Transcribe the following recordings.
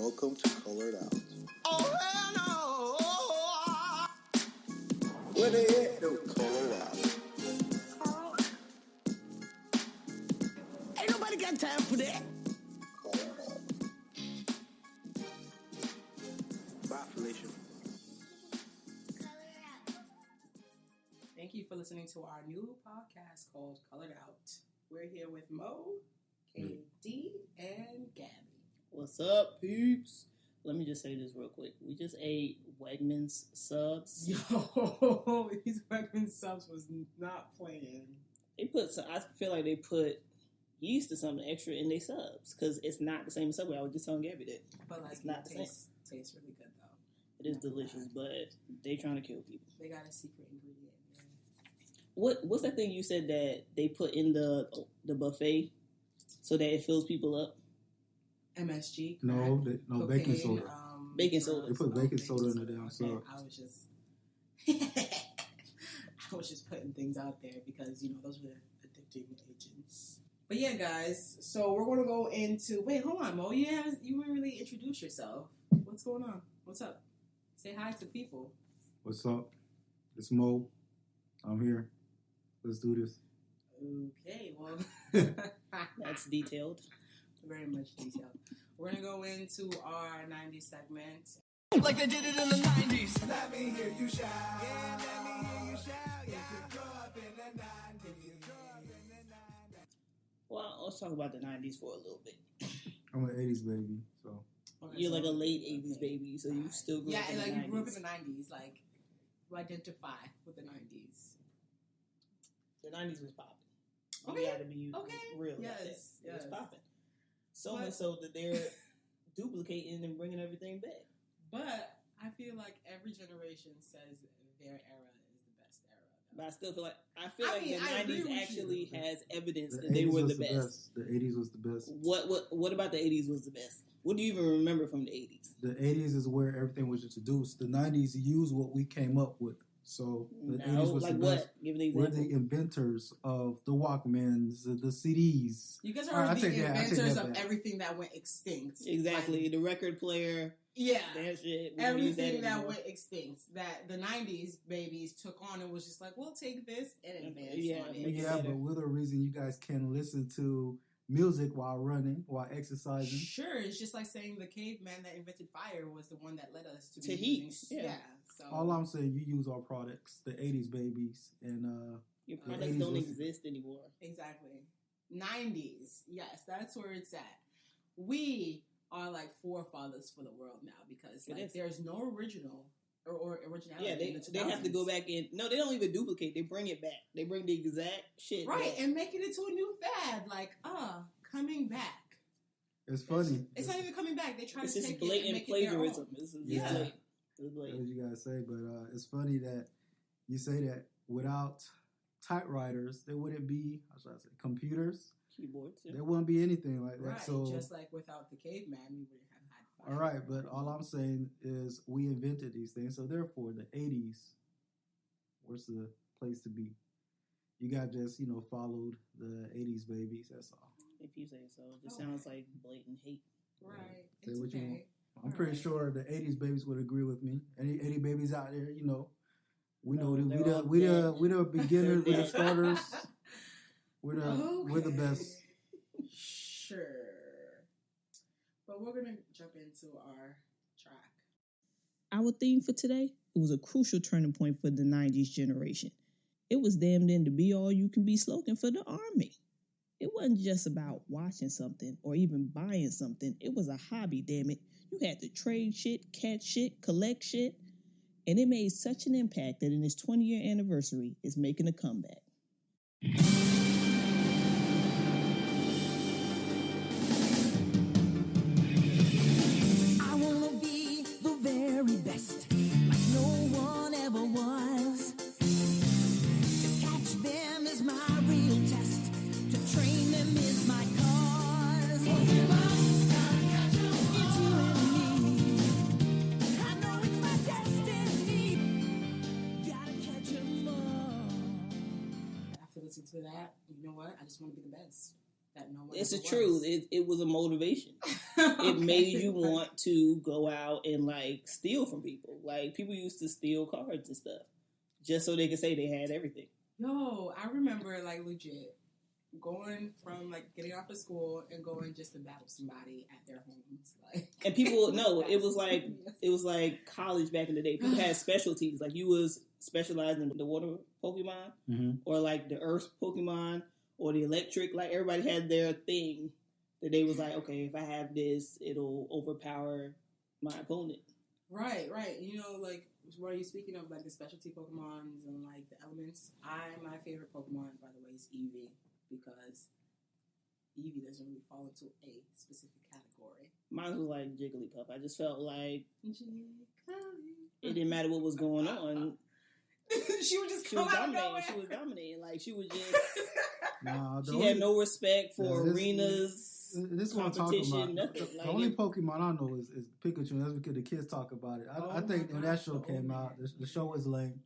Welcome to Colored Out. Oh, hell no! Where they at, though? Colored Out. Ain't nobody got time for that. Colored Out. Bye, Felicia. Thank you for listening to our new podcast called Colored Out. We're here with Mo, KD, and Gabby. What's up, peeps? Let me just say this real quick. We just ate Wegmans subs. Yo, these Wegmans subs was not playing. I feel like they put yeast or something extra in their subs because it's not the same as Subway. I was just telling Gabby that. But like, it's not the same. Tastes really good though. It is delicious, but they trying to kill people. They got a secret ingredient. Man. What's that thing you said that they put in the buffet so that it fills people up? MSG. No, cocaine, baking soda. Baking soda. They put baking soda in the damn sub. I was just putting things out there because those were addicting agents. But yeah, guys. So we're gonna go into. Wait, hold on, Mo. You didn't really introduce yourself. What's going on? What's up? Say hi to people. What's up? It's Mo. I'm here. Let's do this. Okay, well, That's detailed. Very much detailed. We're gonna go into our 90s segment. Like they did it in the 90s. Let me hear you shout. Yeah, let me hear you shout. Yeah, you grew up in the 90s. Well, let's talk about the 90s for a little bit. I'm an 80s baby, so. Okay, you're like a late 80s baby, so you still grew up in the 90s. Yeah, you grew up in the 90s. Like, you identify with the 90s. The 90s was popping. Okay. You gotta be real. Yes. It was popping. So much so that they're duplicating and bringing everything back. But I feel like every generation says their era is the best era. But I still feel like the 90s actually has evidence that they The were 80s the best. The 80s was the best. What about the 80s was the best? What do you even remember from the 80s? The 80s is where everything was introduced. The 90s used what we came up with. So the 80s was the best. Give an example. We're the inventors of the Walkmans, the CDs. You guys are the inventors of everything that went extinct. Exactly. Like, the record player. Yeah. That shit. Everything that went extinct. That the 90s babies took on and was just like, we'll take this and advance on it. Yeah, but we're the reason you guys can listen to music while running, while exercising. Sure, it's just like saying the caveman that invented fire was the one that led us to heat. Yeah. So all I'm saying, you use our products, the 80s babies, and your products don't exist anymore. Exactly. 90s, yes, that's where it's at. We are like forefathers for the world now because there's no original or originality. Yeah, they have to go back in. No, they don't even duplicate. They bring it back. They bring the exact shit right back. And make it into a new fad. Like, coming back. It's funny. It's not even coming back. They try to take blatant it and make plagiarism. It their own. Blatant. That's what you gotta say, but it's funny that you say that without typewriters, there wouldn't be, how should I say, computers, keyboards. Yeah. There wouldn't be anything like that. Right, so just like without the caveman, we wouldn't have had fire. All right, but all I'm saying is we invented these things, so therefore the 80s, where's the place to be? You got just followed the 80s babies. That's all. If you say so, it just sounds like blatant hate. Right. Say it's what okay. you want. I'm pretty sure the 80s babies would agree with me. Any 80 babies out there, we know we the beginners, we're the starters. We're the best. Sure. But we're gonna jump into our track. Our theme for today, it was a crucial turning point for the 90s generation. It was damn near the be-all-you-can-be slogan for the Army. It wasn't just about watching something or even buying something. It was a hobby, damn it. You had to trade shit, catch shit, collect shit. And it made such an impact that in its 20-year anniversary, it's making a comeback. I want to be the very best, like no one ever was. To catch them is my real test. To train them is my cause. It's you and me. I know it's my destiny. Gotta catch 'em all. After listening to that, you know what? I just want to be the best. that no one It's the ever truth. was. It was a motivation. Okay. It made you want to go out and like steal from people. Like people used to steal cards and stuff just so they could say they had everything. Yo, I remember like legit going from like getting off of school and going just to battle somebody at their homes. Like, And people it was like college back in the day. People had specialties. Like you was specialized in the water Pokemon Mm-hmm. or like the earth Pokemon or the electric. Like everybody had their thing that they was like, okay, if I have this, it'll overpower my opponent. Right. You know, like, what are you speaking of, like, the specialty Pokemons and, like, the elements? My favorite Pokemon, by the way, is Eevee, because Eevee doesn't really fall into a specific category. Mine was like Jigglypuff. I just felt like Jiggly. it didn't matter what was going on. She would just She come was out of dominating. nowhere. She was dominating. Like she was just. Nah, She had no respect for Yeah, arenas. This is what I'm talking competition, about. nothing. The Like only it- Pokemon I know is Pikachu. And that's because the kids talk about it. I Oh think my when that gosh, show oh came man. out, the show was lame.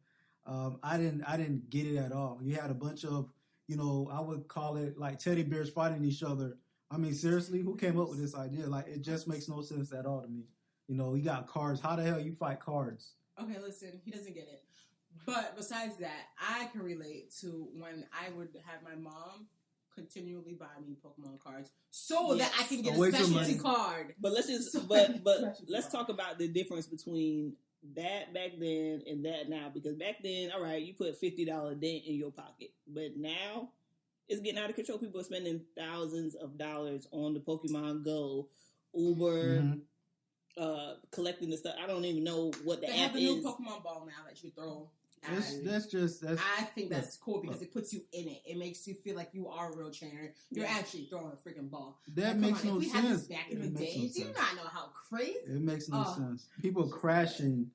I didn't get it at all. You had a bunch of, I would call it like teddy bears fighting each other. I mean, seriously, who came up with this idea? Like, it just makes no sense at all to me. You got cards. How the hell you fight cards? Okay, listen, he doesn't get it. But besides that, I can relate to when I would have my mom continually buy me Pokemon cards so that I can get a Waste of specialty money. card. But let's just So but specialty let's card. talk about the difference between that back then and that now. Because back then, all right, you put $50 dent in your pocket, but now it's getting out of control. People are spending thousands of dollars on the Pokemon Go, Uber, Mhm. collecting the stuff. I don't even know what the They app have the new is. Pokemon ball now that you throw. That's I think that's cool because look. it puts you in it. It makes you feel like you are a real trainer. You're Yeah. actually throwing a freaking ball. that Like, makes come on, no if we had this sense. back in It the makes no day, do you sense. not know how crazy? It makes no Oh. sense. People crashing,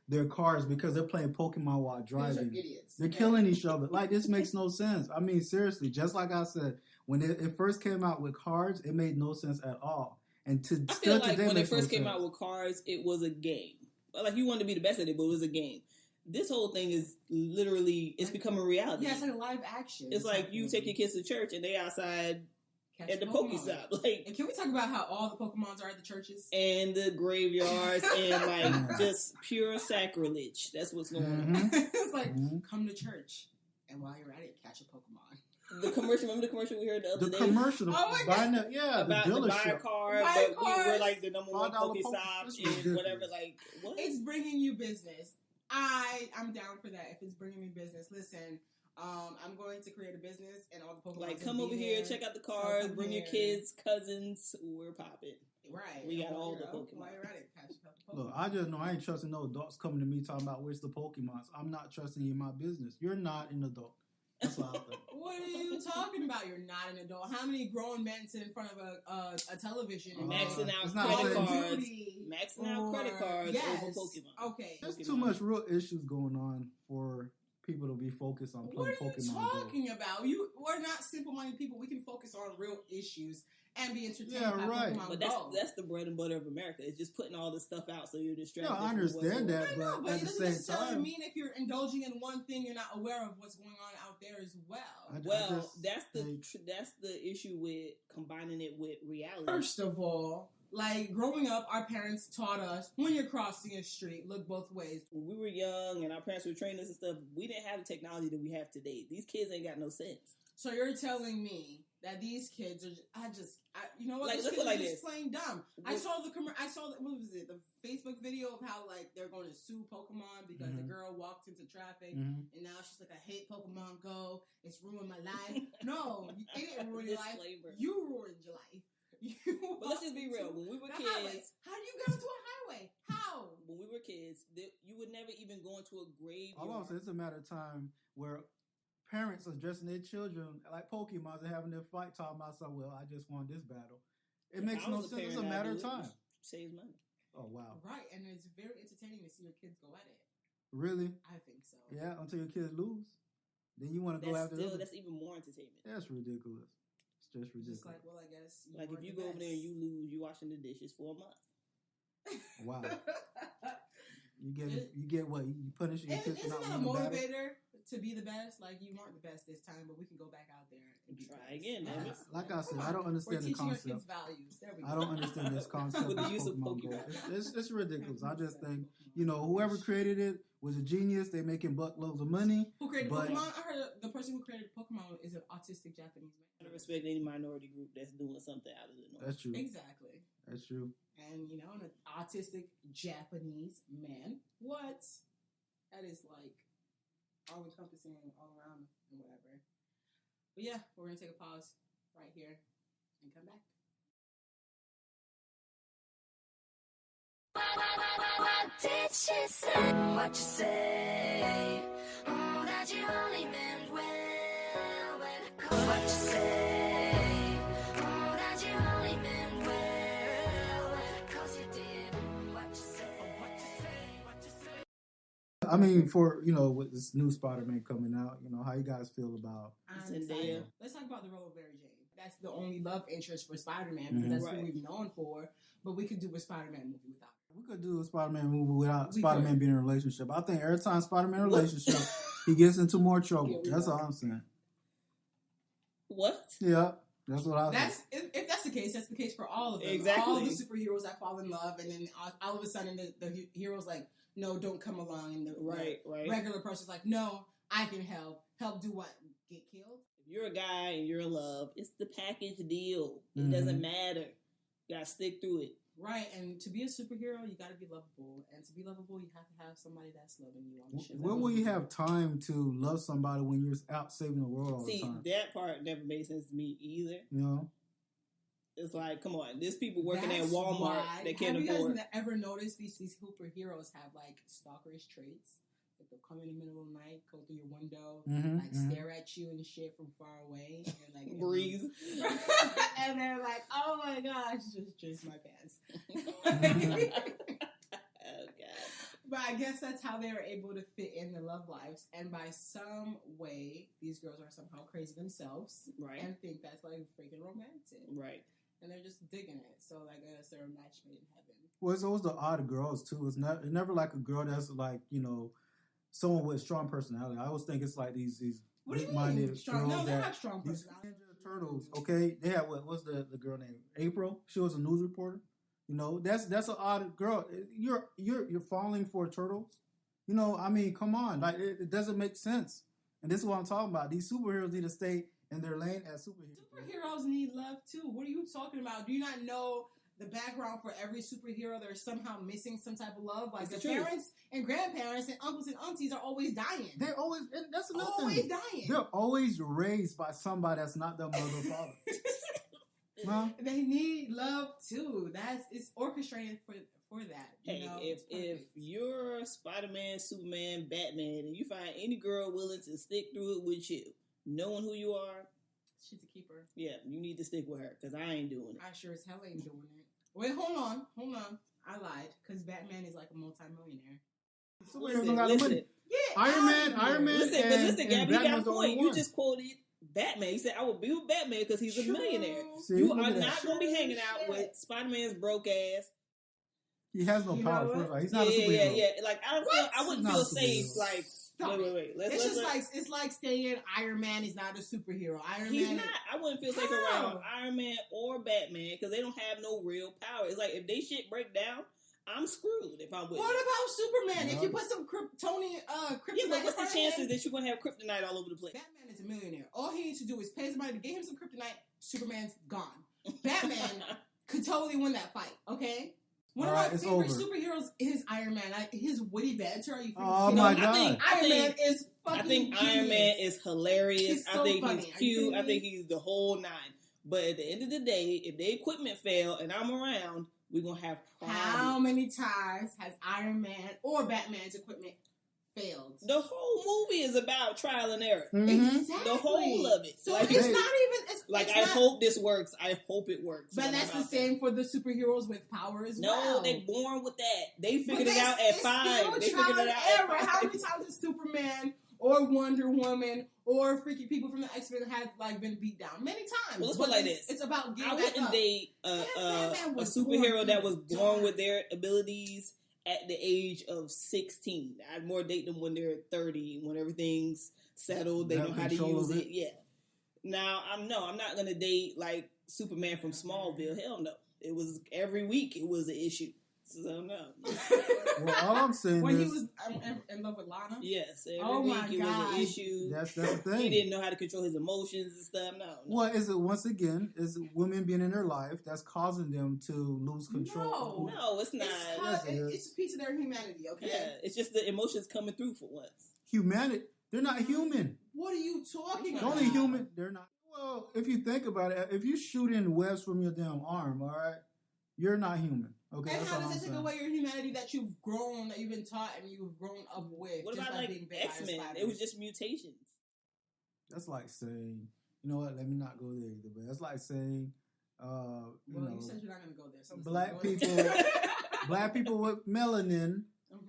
their cars because they're playing Pokemon while These are driving. idiots. They're okay? killing each other. Like, this makes no sense. I mean, seriously, just like I said, when it first came out with cards, it made no sense at all. And to I still feel like today when it makes no first came sense. out with cards, it was a game. Like you wanted to be the best at it, but it was a game. This whole thing is literally it's becoming reality. Yeah, it's like live action. It's like you take your kids to church and they outside Catch at the Pokemon. Pokestop, like And can we talk about how all the Pokemons are at the churches? and the graveyards and like just pure sacrilege. That's what's going on. Mhm. It's like, Mhm. come to church, and while you're at it, catch a Pokemon. The commercial, remember the commercial we heard the other The day commercial, Oh my buying the about the buy a dealership. car, Buy but cars. we're like the number one $5 Pokestop That's and ridiculous. whatever. Like what? It's bringing you business. I'm down for that. If it's bringing me business, listen. I'm going to create a business, and all the Pokemon. Like come over here, check out the cars, come bring your here. kids, cousins. We're popping. Right. We got And all while the you're up, Pokemon. While you're at it, catch a couple Pokemon. Look, I just know I ain't trusting no adults coming to me talking about where's the Pokemons. I'm not trusting you in my business. You're not an adult. That's all I think. What are you talking about? You're not an adult. How many grown men sit in front of a television and Maxing out it's not credit like- cards, Duty maxing out credit or- cards yes. over Pokemon. Okay. There's Pokemon. too much real issues going on for people to be focused on What playing are you Pokemon Go. talking about? We're not simple-minded people. We can focus on real issues and be entertained Yeah, by right. Pokemon But Go. that's the bread and butter of America. It's just putting all this stuff out so you're distracted. Yeah, I from what's understand going on. that, I know, but but at it the doesn't same necessarily time, mean if you're indulging in one thing, you're not aware of what's going on out there as well. Well, just that's the issue with combining it with reality. First of all, like growing up, our parents taught us when you're crossing a street, look both ways. When we were young and our parents were training us and stuff, we didn't have the technology that we have today. These kids ain't got no sense. So you're telling me that these kids are? You know what? Like, These let's kids put it are like just this. plain dumb. I What- saw what was it? The Facebook video of how like they're going to sue Pokemon because the Mhm. girl walked into traffic Mhm. and now she's like, I hate Pokemon Go. It's ruined my life. No, it didn't ruin your life. Disclaimer. You ruined your life. You But let's just be walked real. into When we were the highway. kids, How do you get onto a highway? How? when we were kids, you would never even go into a graveyard. all I'm saying, it's a matter of time where parents are dressing their children like Pokemons and having their fight, talking about something. Well, I just won this battle. It If makes I no was sense. It's a parent, I'd matter do of it. time. Saves money. Oh wow, Right, and it's very entertaining to see your kids go at it. really? I think so. Yeah, until your kids lose, then you want to go That's after still them. that's even more entertainment. That's ridiculous. It's just ridiculous. Just like, well, I guess. Like if were you the go over there and best. you lose, you washing the dishes for a month. Wow. You get what? You punishing your kids for Isn't not that a winning the battle? motivator to be the best. Like, you weren't the best this time, but we can go back out there and be Try the best. again, damn it. Like I said, I don't We're understand the teaching our kids concept. values. There we go. I don't understand this concept With of the use of Pokemon Go. Pokemon. It's ridiculous. I just think, you know, whoever created it was a genius. They making buttloads of money. Who created But- Pokemon? I heard the person who created Pokemon is an autistic Japanese I man. respect any minority group that's doing something out of the norm. That's true. Exactly. That's true. And, you know, an autistic Japanese man. What? That is like all encompassing, all around, and whatever. But yeah, we're going to take a pause right here and come back. What did she say? What you say? Oh, that you only meant well. What you say? Oh, that you only meant well. 'Cause you did. What you say? What you say? What you say? I mean, for, you know, with this new Spider-Man coming out, you know, how you guys feel about? I'm Zendaya. excited. Let's talk about the role of Mary Jane. That's the only love interest for Spider-Man because that's Right. who we've known for. But we could do a Spider-Man movie without her. We could do a Spider-Man movie without We Spider-Man could. being in a relationship. I think every time Spider-Man relationship, he gets into more trouble. Here we That's go. all I'm saying. What? Yeah, that's what I think. That's if that's the case, that's the case for all of them. Exactly. All the superheroes that fall in love, and then all of a sudden the hero's like, no, don't come along, and the Right. regular person's like, no, I can help. Help do what? Get killed? If you're a guy and you're in love, it's the package deal. It Mhm. doesn't matter. You gotta stick through it. Right, and to be a superhero, you got to be lovable, and to be lovable, you have to have somebody that's loving you on the ship. When will you have time to love somebody when you're out saving the world all the See, time? that part never made sense to me either. You know? It's like, come on, there's people working That's at Walmart why- that can't have afford. you guys ever noticed these superheroes have like stalkerish traits? Like they'll come in the middle of the night, go through your window, like stare at you and shit from far away, and like Breathe. and they're like, "Oh my gosh, just my pants." Oh, God. But I guess that's how they were able to fit in their love lives, and by some way, these girls are somehow crazy themselves, Right. and think that's like freaking romantic, Right. and they're just digging it. So I guess they're a match made in heaven. Well, it's always the odd girls, too. It's never like a girl that's like, you know, someone with a strong personality. I always think it's like these What do you weak-minded mean? Strong? girls No, they're that... not strong These personality. Ninja Turtles, okay? They had what's the girl name? April. She was a news reporter. You know, that's an odd girl. You're falling for turtles. You know, I mean, come on, like it doesn't make sense. And this is what I'm talking about. These superheroes need to stay in their lane as superheroes. Superheroes need love too. What are you talking about? Do you not know the background for every superhero? They're somehow missing some type of love. Like It's the the truth. parents and grandparents and uncles and aunties are always dying. They're always, and that's another always thing. dying. They're always raised by somebody that's not their mother or father. Huh? They need love too. It's orchestrated for that. You Hey, know? if It's perfect. you're Spider-Man, Superman, Batman, and you find any girl willing to stick through it with you, knowing who you are, she's a keeper. yeah, you need to stick with her because I ain't doing it. I sure as hell ain't doing it. Wait, hold on. I lied because Batman is like a multimillionaire. Superheroes don't got no money. Yeah, Iron Man, Listen, and, listen, and Gabby, you got a Batman's the only point. You one. just quoted Batman. You said I would be with Batman because he's a True. millionaire. See, You look are at that. not going to be hanging out Shit. with Spider-Man's broke ass. He has no You power. know what? First of all. He's not a superhero. Yeah. Like I don't feel, I wouldn't Not feel a safe. superhero. Like Stop it. wait. It's just like it's like saying Iron Man is not a superhero. Iron He's Man. not. I wouldn't feel safe How? around Iron Man or Batman because they don't have no real power. It's like if they shit break down, I'm screwed if I'm with What you. about Superman? Yeah. If you put some kryptonian, Yeah, kryptonite but what's in the front of chances him, that you're gonna have kryptonite all over the place? Batman is a millionaire. All he needs to do is pay somebody to get him some kryptonite. Superman's gone. Batman could totally win that fight. Okay. One All of right, my it's favorite over. superheroes is Iron Man. His witty banter. Are you freaking Oh kidding my me? God. Iron Man is fucking. I think Iron genius. Man is hilarious. He's I so think funny. he's Are you cute. kidding I me? think he's the whole nine. But at the end of the day, if the equipment fail and I'm around, we're gonna have problems. How many times has Iron Man or Batman's equipment failed? The whole movie is about trial and error. Mhm. Exactly. The whole of it. So Like, it's hey, not even. It's, Like it's I not, hope this works. I hope it works. But when that's I'm the out there. same for the superheroes with power as No, well. they born with that. They But figured it that's- out at it's 5. still They trial figured it and out error. at How 5. many times has Superman or Wonder Woman or freaking people from the X-Men have like been beat down? Many times. Well, let's But put it like it's, this. it's about I getting back wouldn't up. date Batman a was superhero born that was to born die. with their abilities at the age of 16. I'd more date them when they're 30, when everything's settled, they know how to use it. Yeah. Now, I'm not going to date like Superman from Smallville. Hell no. It was every week it was an issue. So no. Well, all I'm saying when is... he was in love with Lana? Yes. Every week it was an issue. That's the thing. He didn't know how to control his emotions and stuff. No. Well, is it, once again, is women being in their life that's causing them to lose control? No, it's not. It's a piece of their humanity, okay? Yeah, it's just the emotions coming through for once. Humanity? They're not human. What are you talking about? The only human, they're not. Well, if you think about it, if you shoot in webs from your damn arm, all right, you're not human. Okay, and that's how all does I'm it take away your humanity that you've grown, that you've been taught, and you've grown up with? What about like X-Men? It was just mutations. That's like saying, you know what? Let me not go there either. But that's like saying, you said you're not going to go there. So black people with melanin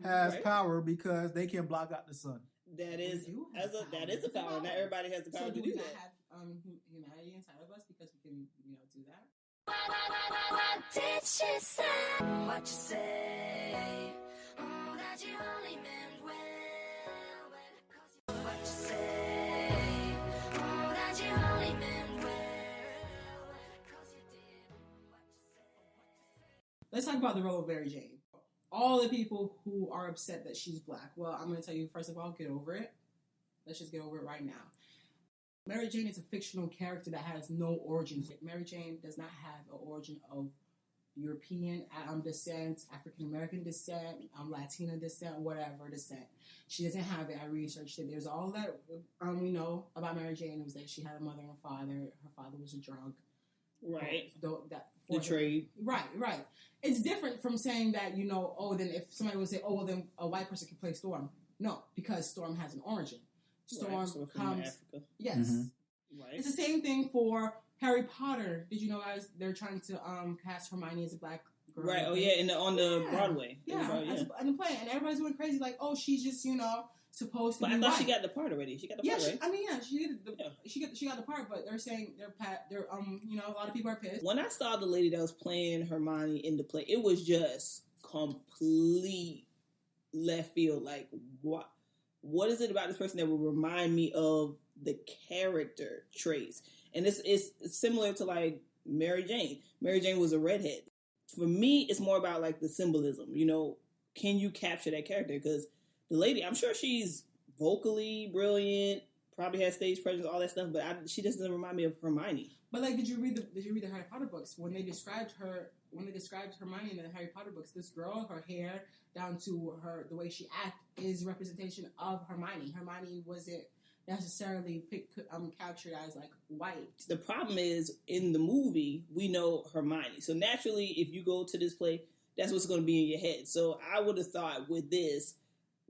has power because they can block out the sun. That is a power. Not everybody has the power to do that. Have humanity inside of us because we can, do that. What did she say? What you say? Oh, that you only meant well. What you say? Oh, that you only meant well. Because you did what you say. Let's talk about the role of Mary Jane. All the people who are upset that she's black. Well, I'm going to tell you, first of all, get over it. Let's just get over it right now. Mary Jane is a fictional character that has no origin. Mary Jane does not have an origin of European descent, African American descent, Latina descent, whatever descent. She doesn't have it. I researched it. There's all that we know about Mary Jane. It was that she had a mother and a father. Her father was a drunk. Right. The trade. Right. It's different from saying that, then if somebody would say, well, then a white person can play Storm. No, because Storm has an origin. Storm comes. Africa. Yes. Mm-hmm. Right. It's the same thing for Harry Potter. Did you know, guys? They're trying to cast Hermione as a black girl. Right. Oh yeah, on the Broadway. Yeah. In the play, and everybody's going crazy like, oh, she's just supposed to. But I thought white. she got the part already. She got the part. She did. She got the part, but they're saying they're a lot of people are pissed. When I saw the lady that was playing Hermione in the play, it was just complete left field. Like what? What is it about this person that will remind me of the character traits? And it's similar to like Mary Jane. Mary Jane was a redhead. For me, it's more about like the symbolism. Can you capture that character? Because the lady, I'm sure she's vocally brilliant, probably has stage presence, all that stuff, but she just doesn't remind me of Hermione. But like, did you read the Harry Potter books when they described Hermione in the Harry Potter books? This girl, her hair down to the way she acts is representation of Hermione. Hermione wasn't necessarily captured as like white. The problem is in the movie we know Hermione, so naturally if you go to this play, that's what's going to be in your head. So I would have thought with this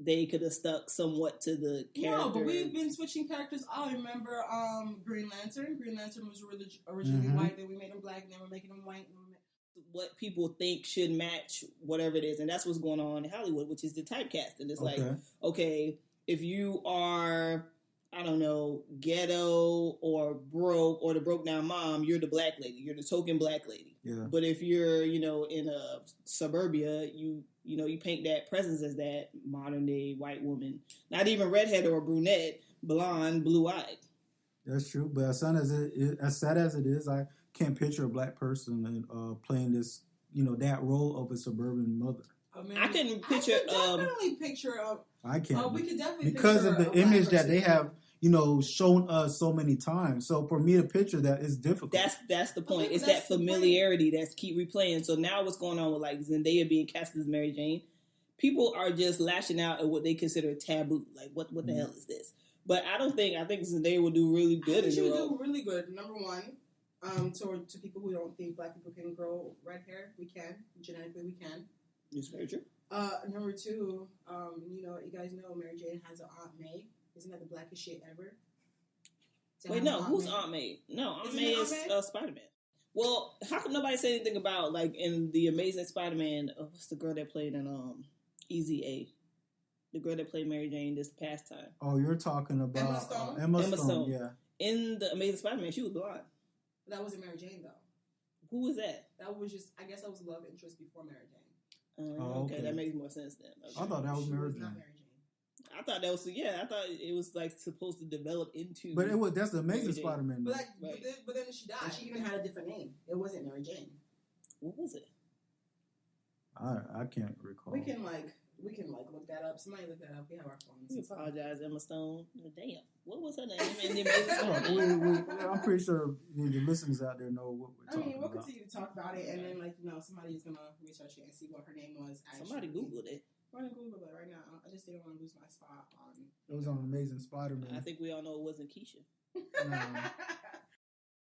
they could have stuck somewhat to the character. No, but we've been switching characters. I remember Green Lantern. Green Lantern was originally white, then we made him black, and then we're making him white. What people think should match whatever it is, and that's what's going on in Hollywood, which is the typecasting. It's like, okay, if you are, I don't know, ghetto or broke or the broke down mom, you're the black lady. You're the token black lady. Yeah. But if you're, in a suburbia, you paint that presence as that modern day white woman. Not even redhead or brunette, blonde, blue eyed. That's true. But as sad as it is, I can't picture a black person playing this, that role of a suburban mother. I can picture. Definitely picture. I can't. We could definitely because picture of the image that they have, shown us so many times. So for me to picture that is difficult. That's the point. It's that familiarity that's keep replaying. So now what's going on with like Zendaya being cast as Mary Jane? People are just lashing out at what they consider taboo. Like what the hell is this? But I think Zendaya will do really good in the role. She will do really good. Number one. To people who don't think black people can grow red hair, we can. Genetically, we can. It's very true. Number two, you guys know Mary Jane has an Aunt May. Isn't that the blackest shit ever? Wait, no. Who's Aunt May? No, Aunt May is Spider-Man. Well, how come nobody say anything about, like, in The Amazing Spider-Man, what's the girl that played in Easy A? The girl that played Mary Jane this past time. Oh, you're talking about Emma Stone. Yeah. In The Amazing Spider-Man, she was blonde. That wasn't Mary Jane, though. Who was that? That was just, I guess that was love interest before Mary Jane. Okay, okay. that makes more sense then. Okay. I thought that was She Mary was not Jane. Mary Jane. I thought that was I thought it was like supposed to develop into. But that's the Amazing Mary Jane. Spider-Man. But like, Right. but then she died. And she even had a different name. It wasn't Mary Jane. What was it? I can't recall. We can look that up. Somebody look that up. We have our phones. We and stuff. apologize, Emma Stone. Damn, what was her name? And the Amazing Oh, Spider-Man? I'm pretty sure the listeners out there know what we're I talking mean, we'll about. continue to talk about it, and then somebody's gonna research it and see what her name was. Actually. Somebody Googled it. We're gonna Google it right now. I just didn't want to lose my spot on. It was on Amazing Spider-Man. I think we all know it wasn't Keisha.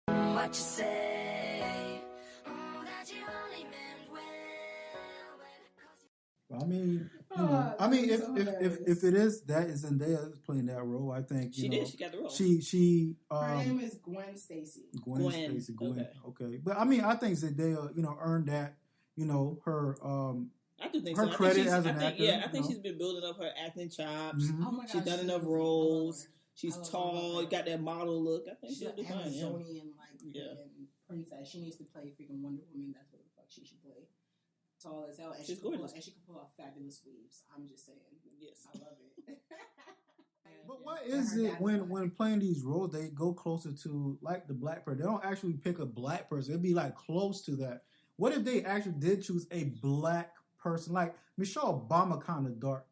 What you say? Oh, that you only meant well. Well, I mean, Oh, I mean, that's so if it is that is Zendaya is playing that role, I think She did. She got the role. She her name is Gwen Stacy. Gwen Stacy. Okay. But I mean, I think Zendaya, earned that, her I do think her so. credit as an actor. Yeah, I think she's been building up her acting chops. Mhm. Oh my God, She's done she enough is- roles. She's I love tall. her. Got that model look. I think She's she'll an do fine. Yeah. Amazonian Yeah. freaking princess. She needs to play freaking Wonder Woman. That's what the fuck she should play. Tall as hell, and She's she can gorgeous. and she can pull off fabulous weaves. I'm just saying. Yes. I love it. But what is it when playing these roles, they go closer to like the black person? They don't actually pick a black person. It'd be like close to that. What if they actually did choose a black person? Like Michelle Obama, kind of dark.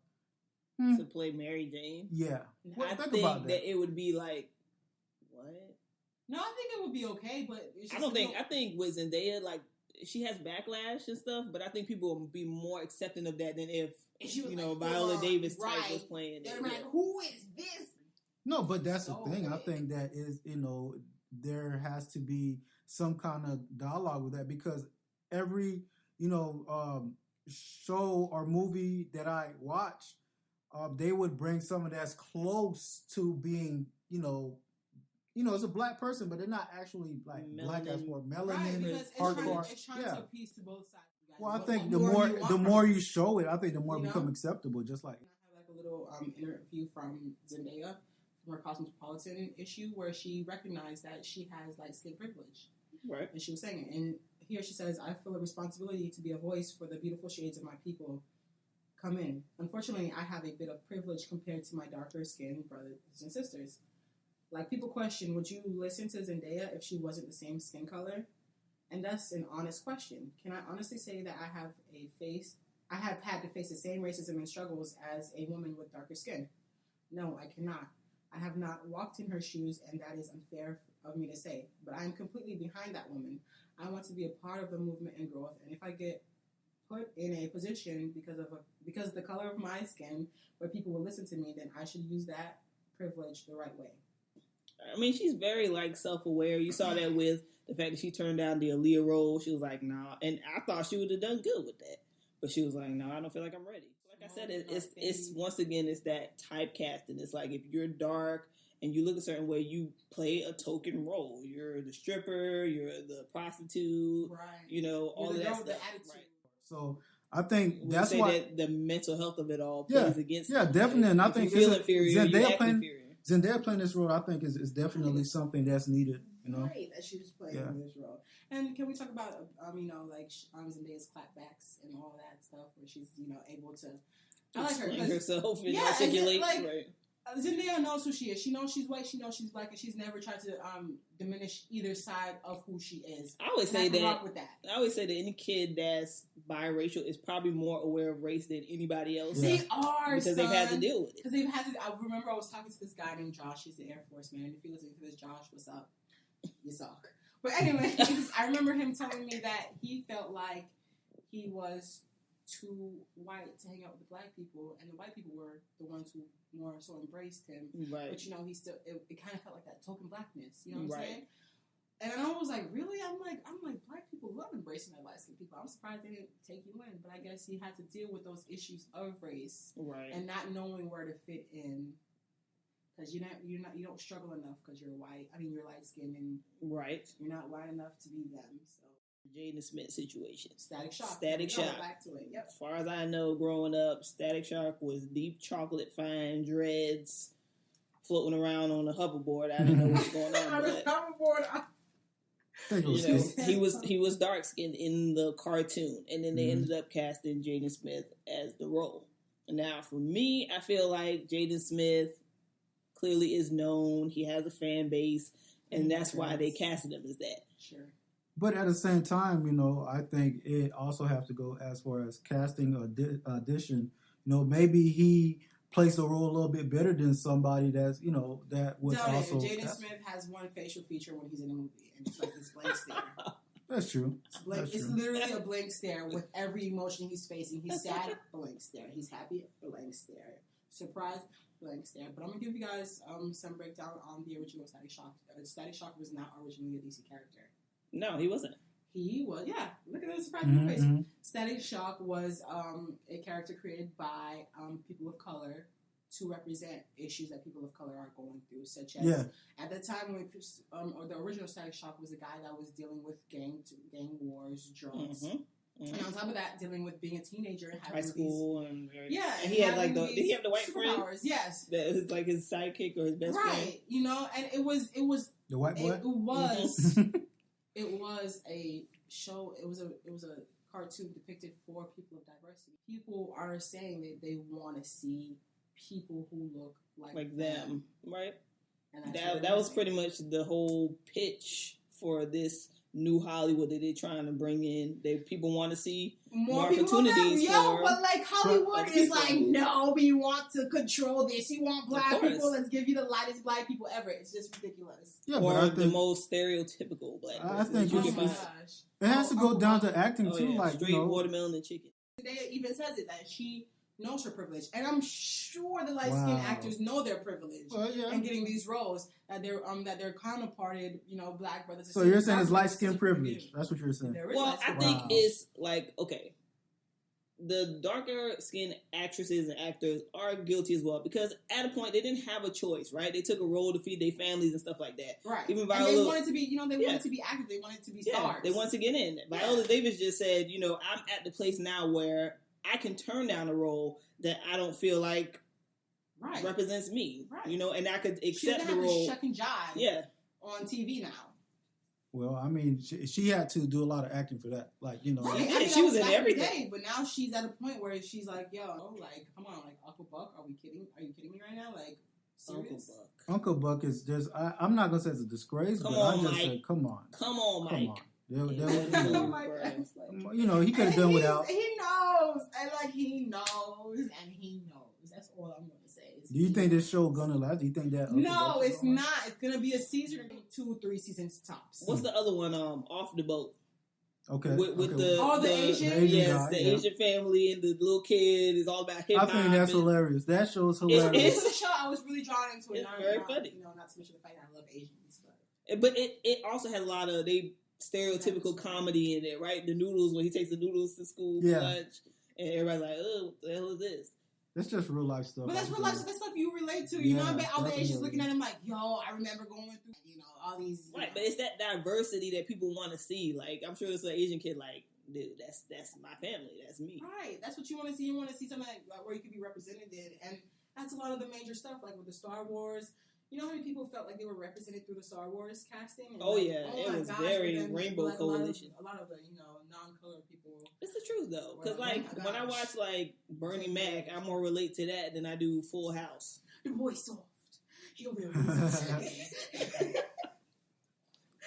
To play Mary Jane. Yeah. What, I think think about that. it would be like, what? No, I think it would be okay, but it's I just don't think. still- I think with Zendaya, like she has backlash and stuff, but I think people will be more accepting of that than if If she was, like, Viola full-on, Davis type right. was playing They'd it. be Yeah. like, "Who is this?" No, but that's So the thing. I big. think that is, there has to be some kind of dialogue with that because every, show or movie that I watch, they would bring someone that's close to being, it's a black person, but they're not actually like black as for Right, melanin, because it's hardcore. trying Yeah. to appease to both sides. You guys. Well, I What think the do more want the from more you us? show it, I think the more it You know? become acceptable. Just like I have like a little interview from Zendaya from her Cosmopolitan issue where she recognized that she has like skin privilege, Right. and she was saying it. And here she says, "I feel a responsibility to be a voice for the beautiful shades of my people. Come in. Unfortunately, I have a bit of privilege compared to my darker skinned brothers and sisters. Like people question, would you listen to Zendaya if she wasn't the same skin color? And that's an honest question. Can I honestly say that I have had to face the same racism and struggles as a woman with darker skin? No, I cannot. I have not walked in her shoes, and that is unfair of me to say. But I am completely behind that woman. I want to be a part of the movement and growth. And if I get put in a position because of the color of my skin where people will listen to me, then I should use that privilege the right way." I mean, she's very like self-aware. You saw that with the fact that she turned down the Aaliyah role. She was like, "Nah," and I thought she would have done good with that, but she was like, "No, I don't feel like I'm ready." Like I said, it's once again, it's that typecasting. It's like if you're dark and you look a certain way, you play a token role. You're the stripper, you're the prostitute, Right. all of that girl stuff. with the attitude. Right. so. I think We that's say why. that the mental health of it all Yeah, plays against. yeah, it. definitely, and I If think you feel it's a- inferior. You Zendaya act playing- inferior. Zendaya playing this role, I think, is definitely something that's needed. Right, that she was playing Yeah. this role. And can we talk about, Zendaya's clapbacks and all that stuff, where she's, able to. I like her. Explain 'Cause herself and Yeah, and articulate. like- Right. Zendaya knows who she is. She knows she's white. She knows she's black, and she's never tried to diminish either side of who she is. I always And I say can that. rock with that. I always say that any kid that's biracial is probably more aware of race than anybody else Yeah. They are, because they've had to deal with it. Because they've had to. I remember I was talking to this guy named Josh. He's the Air Force man. If you're listening to this, Josh, what's up? You suck. But anyway, I remember him telling me that he felt like he was too white to hang out with the black people, and the white people were the ones who more so embraced him. Right. But he still it kind of felt like that token blackness. You know what I'm Right. saying? And I was like, really? I'm like, black people love embracing their light skinned people. I'm surprised they didn't take you in, but I guess he had to deal with those issues of race Right. and not knowing where to fit in, because you don't struggle enough because you're white. I mean, you're light skinned and Right. you're not white enough to be them. So Jaden Smith situation. Static Shock. Static There we go, Shock. Back to it. Yep. As far as I know, growing up, Static Shock was deep chocolate fine dreads floating around on a hoverboard. I didn't know what was going on, but There goes You know, Skip. he was dark skinned in the cartoon, and then they Mhm. ended up casting Jaden Smith as the role. Now, for me, I feel like Jaden Smith clearly is known. He has a fan base, and that's why they casted him as that. Sure. But at the same time, you know, I think it also have to go as far as casting or audition. You know, maybe he plays a role a little bit better than somebody that's, you know, that was Tell also. you, Jaden Smith has one facial feature when he's in a movie, and it's like this blank stare. That's true. It's That's true. literally a blank stare with every emotion he's facing. He's sad, blank stare. He's happy, blank stare. Surprised, blank stare. But I'm gonna give you guys some breakdown on the original Static Shock. Static Shock was not originally a DC character. No, he wasn't. He was, yeah. Look at the surprise on Mhm, your face. mhm. Static Shock was a character created by people of color to represent issues that people of color are going through, such as Yeah. at the time when or the original Static Shock was a guy that was dealing with gang wars, drugs, and on top of that, dealing with being a teenager and having High school and and he had like having did he have the white these friend superpowers, yes, that was like his sidekick or his best friend? right, you know, and it was The white boy. it was a show. It was a cartoon depicted for people of diversity. People are saying that they want to see people who look like them, right? And that's what That it was is. pretty much the whole pitch for this new Hollywood that they're trying to bring in. People want to see more people of them. opportunities Yo, for but like Hollywood other is people. like, no, we want to control this. You want black course. people? Let's give you the lightest black people ever. It's just ridiculous. Yeah, or but I the think most stereotypical black I person think you Oh can my find. gosh. it has to go down to acting Oh, too. yeah. Like, straight you know, watermelon and chicken. They even says it that she knows her privilege, and I'm sure the light skinned Wow. actors know their privilege well, yeah. and getting these roles that they're counterparted, you know, black brothers. and So you're sisters. saying it's light That's skin what privilege? you That's what you're saying. do. There is Well, light-skinned I think Wow. it's like, okay, the darker skinned actresses and actors are guilty as well because at a point they didn't have a choice, right? They took a role to feed their families and stuff like that. right. Even And Viola, they wanted to be, you know, they Yeah. wanted to be actors. They wanted to be yeah, stars. they wanted to get in. Viola Davis just said, you know, I'm at the place now where I can turn down a role that I don't feel like right. represents me, Right. you know, and I could She doesn't accept the have to role. shuck and jive Yeah, on TV now. Well, I mean, she had to do a lot of acting for that. Like, you know, Right. Yeah, I mean, she that was in back the everything. day, but now she's at a point where she's like, yo, like, come on, like, Uncle Buck, are we kidding? Are you kidding me right now? Like, Uncle serious? Buck. Uncle Buck is just, I'm not going to say it's a disgrace, Come but on, I just Mike. say, come on. Come on, Mike. Come on. There, Yeah. you Oh know, my Right. God. It's like- you know, he could have And done he's- without. He knows, and like he knows, and he knows. That's all I'm gonna say. Is Do you he think knows. this show gonna last? Do you think that? Uncle No, Buck is it's gonna not. It's gonna be a season, 2 or 3 seasons tops. What's the other one? Off the boat. Okay. With okay. the Oh, the Asian? The Asian yes, guy, the yeah. Asian family and the little kid is all about hip I hop. think that's and- hilarious. That show's It hilarious. was a show I was really drawn into. It's and very not, funny. You know, not to mention the fact that I love Asians. But it also has a lot of stereotypical comedy in it, right? The noodles when he takes the noodles to school for Yeah. lunch, and everybody's like, "Oh, what the hell is this?" That's just real life stuff. But that's real I life. think. That's stuff you relate to. You know, Yeah, I bet all the Asians definitely. looking at him like, yo, I remember going through, you know, all these. Right, but it's that diversity that people want to see. Like, I'm sure it's an Asian kid, like, dude, that's my family, that's me. Right. That's what you want to see. You want to see something like where you could be represented in. And that's a lot of the major stuff, like with the Star Wars. You know how many people felt like they were represented through the Star Wars casting? And Oh, like, yeah. It my was gosh, very but then, Rainbow like, Coalition. A lot of the, you know, non-colored people. It's the truth though, because Well, like oh my when I gosh. watch like Bernie Mac, I more relate to that than I do Full House. The boy's soft. He'll be a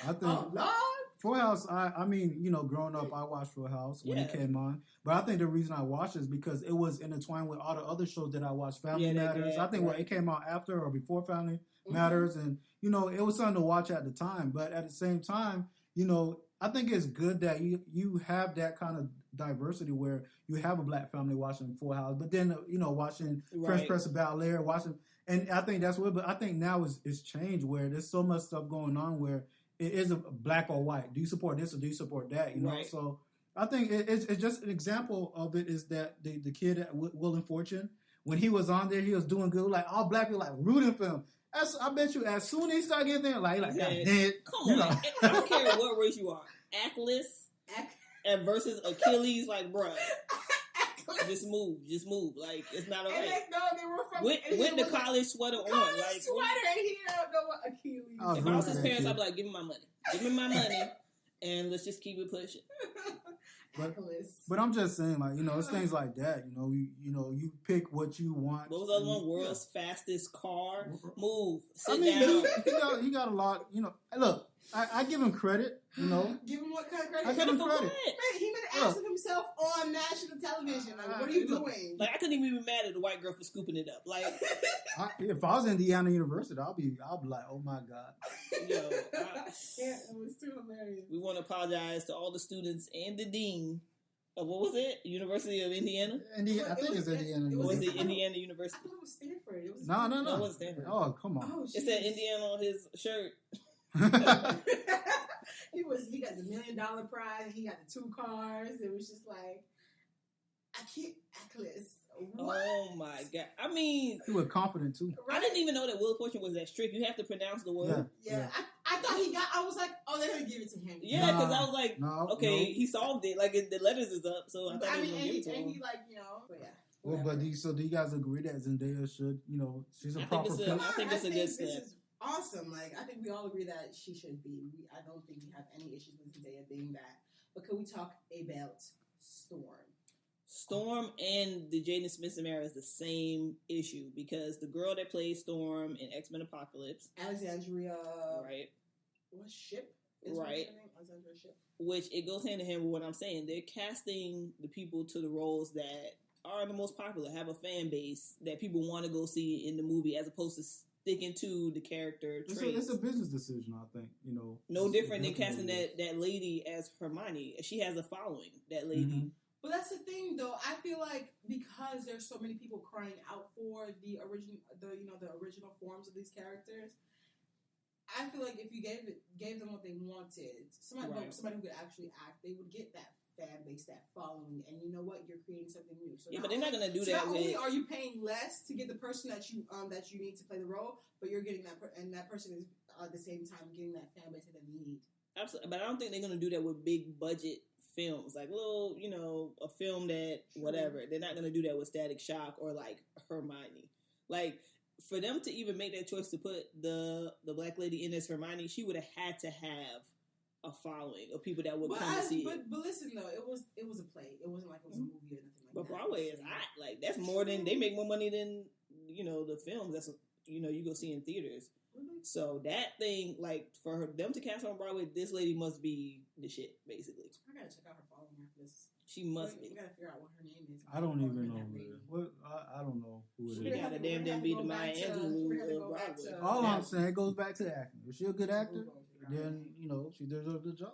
I think Oh, Lord. Full House. I mean, you know, growing up, I watched Full House when it Yeah. came on. But I think the reason I watched it is because it was intertwined with all the other shows that I watched. Family Yeah, Matters. I think right. it came out after or before Family Mm-hmm. Matters, and you know, it was something to watch at the time. But at the same time, you know, I think it's good that you have that kind of diversity where you have a black family watching Full House, but then you know, watching Fresh Right. Prince of Bel-Air, watching, and I think that's what. But I think now it's changed where there's so much stuff going on where it is a black or white. Do you support this or do you support that? You know, Right. so I think it's just an example of it is that the kid at Will and Fortune, when he was on there, he was doing good. Like all black people like rooting for him. I bet you as soon as he started getting there, like Yeah. God damn, Come you on, know. I don't care what race you are, Atlas and versus Achilles, like bruh, just move. Like it's not And alright. like, no, they were from With and he the was like, college sweater on, college like sweater, and he don't know what Achilles. Oh, if really? I was his parents, I'd be like, give me my money. Give me my money. And let's just keep it pushing. But I'm just saying, like, it's things like that. You pick what you want. What was the other one? World's fastest car. Move. I Sit mean, down. he got a lot. Look, I give him credit. Give him what kind of credit? I give him credit. Man, he been asking himself on national television. Like, what are you doing? Like, I couldn't even be mad at the white girl for scooping it up. Like, if I was in Indiana University, I'll be like, oh my god. Yeah, it was too hilarious. We want to apologize to all the students and the dean of, what was it? University of Indiana? I think it's Indiana. Was it Indiana University? I thought it was Stanford. It was No. it wasn't Stanford. Oh, come on. Oh, It said Indiana on his shirt. He got the $1 million prize. He got the 2 cars. It was just like, I can't Atlas. What? Oh my god! I mean, He was confident too. Right? I didn't even know that Wheel of Fortune was that strict. You have to pronounce the word. Yeah. I thought he got. I was like, oh, they're gonna give it to him. Yeah, because I was like, No, okay, no. he solved it. Like the letters is up, so I thought he was gonna give it to him. and he like, but yeah. Well, but do you guys agree that Zendaya should, she's a I think proper it's a- pick? I think it's a good step. This is awesome. Like, I think we all agree that she should be. I don't think we have any issues with Zendaya being that. But can we talk about Storm? Storm and the Jaden Smith Samara is the same issue because the girl that plays Storm in X-Men Apocalypse, Alexandria. right? What Ship? Right. Alexandria Ship. Which it goes hand in hand with what I'm saying. They're casting the people to the roles that are the most popular, have a fan base that people want to go see in the movie, as opposed to sticking to the character traits. It's a business decision, I think. No different than casting that lady as Hermione. She has a following. That lady. Mm-hmm. But that's the thing, though. I feel like because there's so many people crying out for the original forms of these characters, I feel like if you gave them what they wanted, somebody who could actually act, they would get that fan base, that following, and you know what? You're creating something new. So Yeah, but they're not gonna do that. Not only are you paying less to get the person that you need to play the role, but you're getting and that person is at the same time getting that fan base that they need. Absolutely, but I don't think they're gonna do that with big budget films, like little, a film that whatever. They're not gonna do that with Static Shock or like Hermione. Like, for them to even make that choice to put the black lady in as Hermione, she would have had to have a following of people that would come to see it. But listen though, it was a play. It wasn't like it was a movie or nothing like But that. Broadway is hot. Like, that's more than, they make more money than the films that's you go see in theaters. Really? So that thing, like, for them to cast on Broadway, this lady must be the shit, basically. I gotta check out her following after this. She must We be. gotta figure out what her name is. I don't even know who it is. What? I don't know who She it is. got a damn be the Maya Angelou of Broadway. All I'm saying, it goes back to the acting. If she's a good actor, then she deserves the job.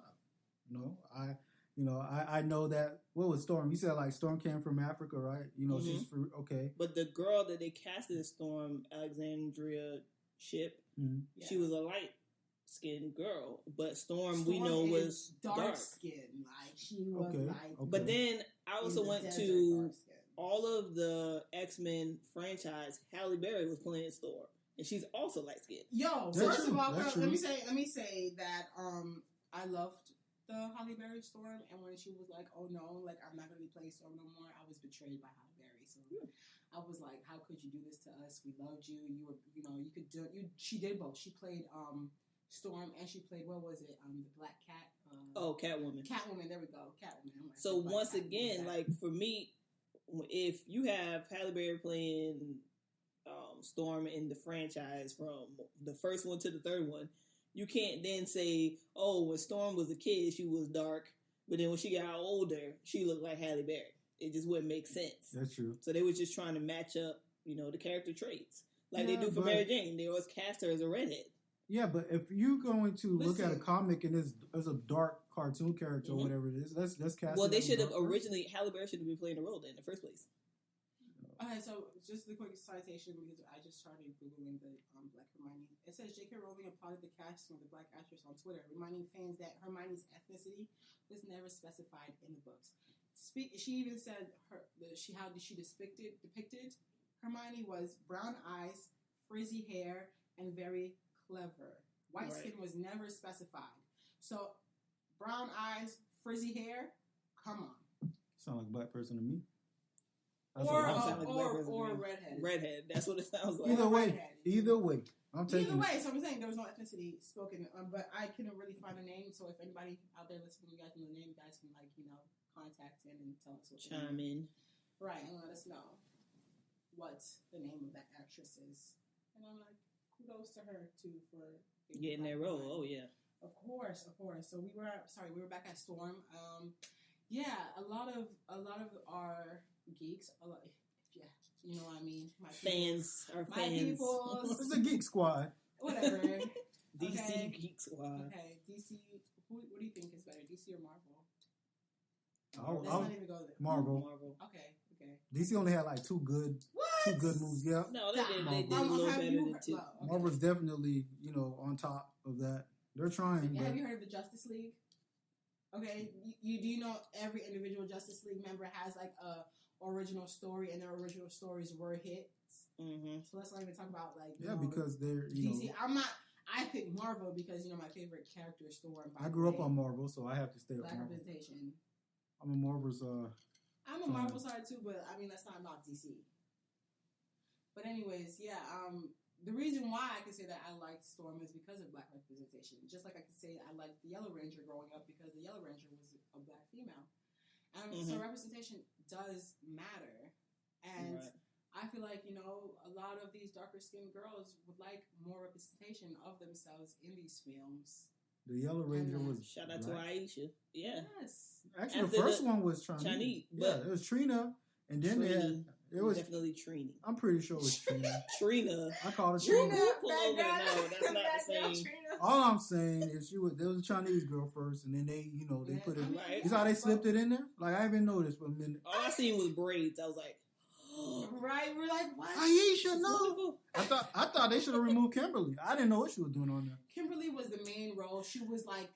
I know that. What was Storm? You said like Storm came from Africa, right? She's okay. But the girl that they casted as Storm, Alexandria Ship, she was a light-skinned girl. But Storm we know was dark skin. Like, she was light. Okay. But then I also went to all of the X-Men franchise. Halle Berry was playing Storm, and she's also light-skinned. Yo, first of all, let me say that I loved the Halle Berry Storm, and when she was like, "Oh no, like I'm not gonna be playing Storm no more," I was betrayed by Halle Berry. So I was like, "How could you do this to us? We loved you. You were, you could do. She did both. She played Storm, and she played, what was it? The Black Cat. Catwoman. Catwoman. There we go. Catwoman. Like, so once again, like for me, if you have Halle Berry playing Storm in the franchise from the first one to the third one, you can't then say, oh, when Storm was a kid, she was dark, but then when she got older, she looked like Halle Berry. It just wouldn't make sense. That's true. So they were just trying to match up, the character traits. Like they do for Mary Jane. They always cast her as a redhead. Yeah, but if you're going to look at a comic and it's a dark cartoon character or whatever it is, let's cast. Well, they should have originally. Halle Berry should have been playing the role in the first place. Okay, so just the quick citation, because I just started Googling the Black Hermione. It says J.K. Rowling applauded the casting of the Black actress on Twitter, reminding fans that Hermione's ethnicity was never specified in the books. She even said how she depicted Hermione was brown eyes, frizzy hair, and very clever. White skin was never specified. So, brown eyes, frizzy hair, come on. Sound like a black person to me. Or redhead. Redhead. That's what it sounds like. Either way, I'm taking. Either way, so I'm saying there was no ethnicity spoken, but I couldn't really find a name. So if anybody out there listening, you guys know the name, you guys can contact in and tell us what Chime in. Right, and let us know what the name of that actress is. And I'm like, kudos to her too for Getting that role. Oh yeah. Of course. So we were back at Storm. Yeah, a lot of our geeks, yeah, you know what I mean. My Fans are my fans. peoples, It's a geek squad. whatever. DC Okay. Geek Squad. Okay, DC. What do you think is better, DC or Marvel? Let's Let's not even go there. Marvel. Okay. DC only had like two good movies. Yeah, No, they did a Marvel. little Have better you than heard- two. well, okay. Marvel's definitely on top of that. They're trying. Yeah, But have you heard of the Justice League? Okay, you do you know every individual Justice League member has like a original story, and their original stories were hits. Mm-hmm. So let's not even talk about like because they're DC. I picked Marvel because my favorite character is Storm. I grew up on Marvel, so I have to stay with Black Marvel. representation. I'm a Marvel's. I'm a Marvel side too, but I mean let's not knock DC. But anyways, yeah. The reason why I can say that I liked Storm is because of Black representation. Just like I could say I liked the Yellow Ranger growing up because the Yellow Ranger was a Black female. So representation does matter. And I feel like, a lot of these darker skinned girls would like more representation of themselves in these films. The Yellow Ranger was Shout out black. to Aisha. Yeah. Yes. Actually, After the first the one was Chinese. Chinese, Yeah, but it was Trina, and then Trini. it was. Definitely Trini. I'm pretty sure it was Trina. Trina. I call it Trina, Trina. Pull bad over. girl. No, that's not the Bad girl, same. Trina. All I'm saying is there was a Chinese girl first, and then they put it. Right. You saw how they slipped it in there? Like I haven't noticed for a minute. All I seen was braids. I was like, Right, we're like, what? Aisha, no. wonderful. I thought they should have removed Kimberly. I didn't know what she was doing on there. Kimberly was the main role. She was like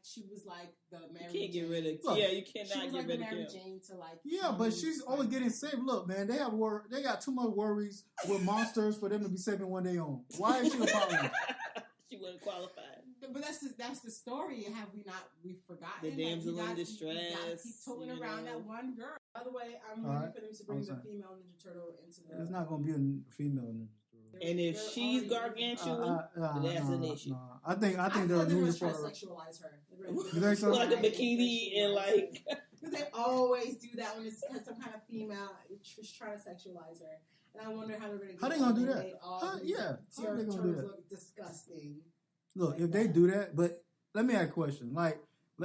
the Mary You can't get Jane. rid of. Look, Yeah, you She cannot was get like the rid of Mary Kim. Jane to like. Yeah, but she's always getting saved. Look, man, they got too much worries with monsters for them to be saving one day on. Why is she a problem? She wasn't qualified. But that's the story. Have we've forgotten? The damsel you in gotta distress, keep toting around that one girl. By the way, I'm All waiting right. for them to bring I'm the sorry. female Ninja Turtle into the. It's not going to be a female Ninja Turtle. And if They're she's already- gargantuan, that's an issue. I think I they're feel like they're moving gonna try to for. sexualize her. You think so? like a bikini and like. Because they always do that when it's some kind of female just trying to sexualize her. And I wonder how they're going to do How they that gonna do when that? they all How- these yeah, how they gonna do turtles that? look disgusting. Look, like if they that. do that, but let me ask a question. Like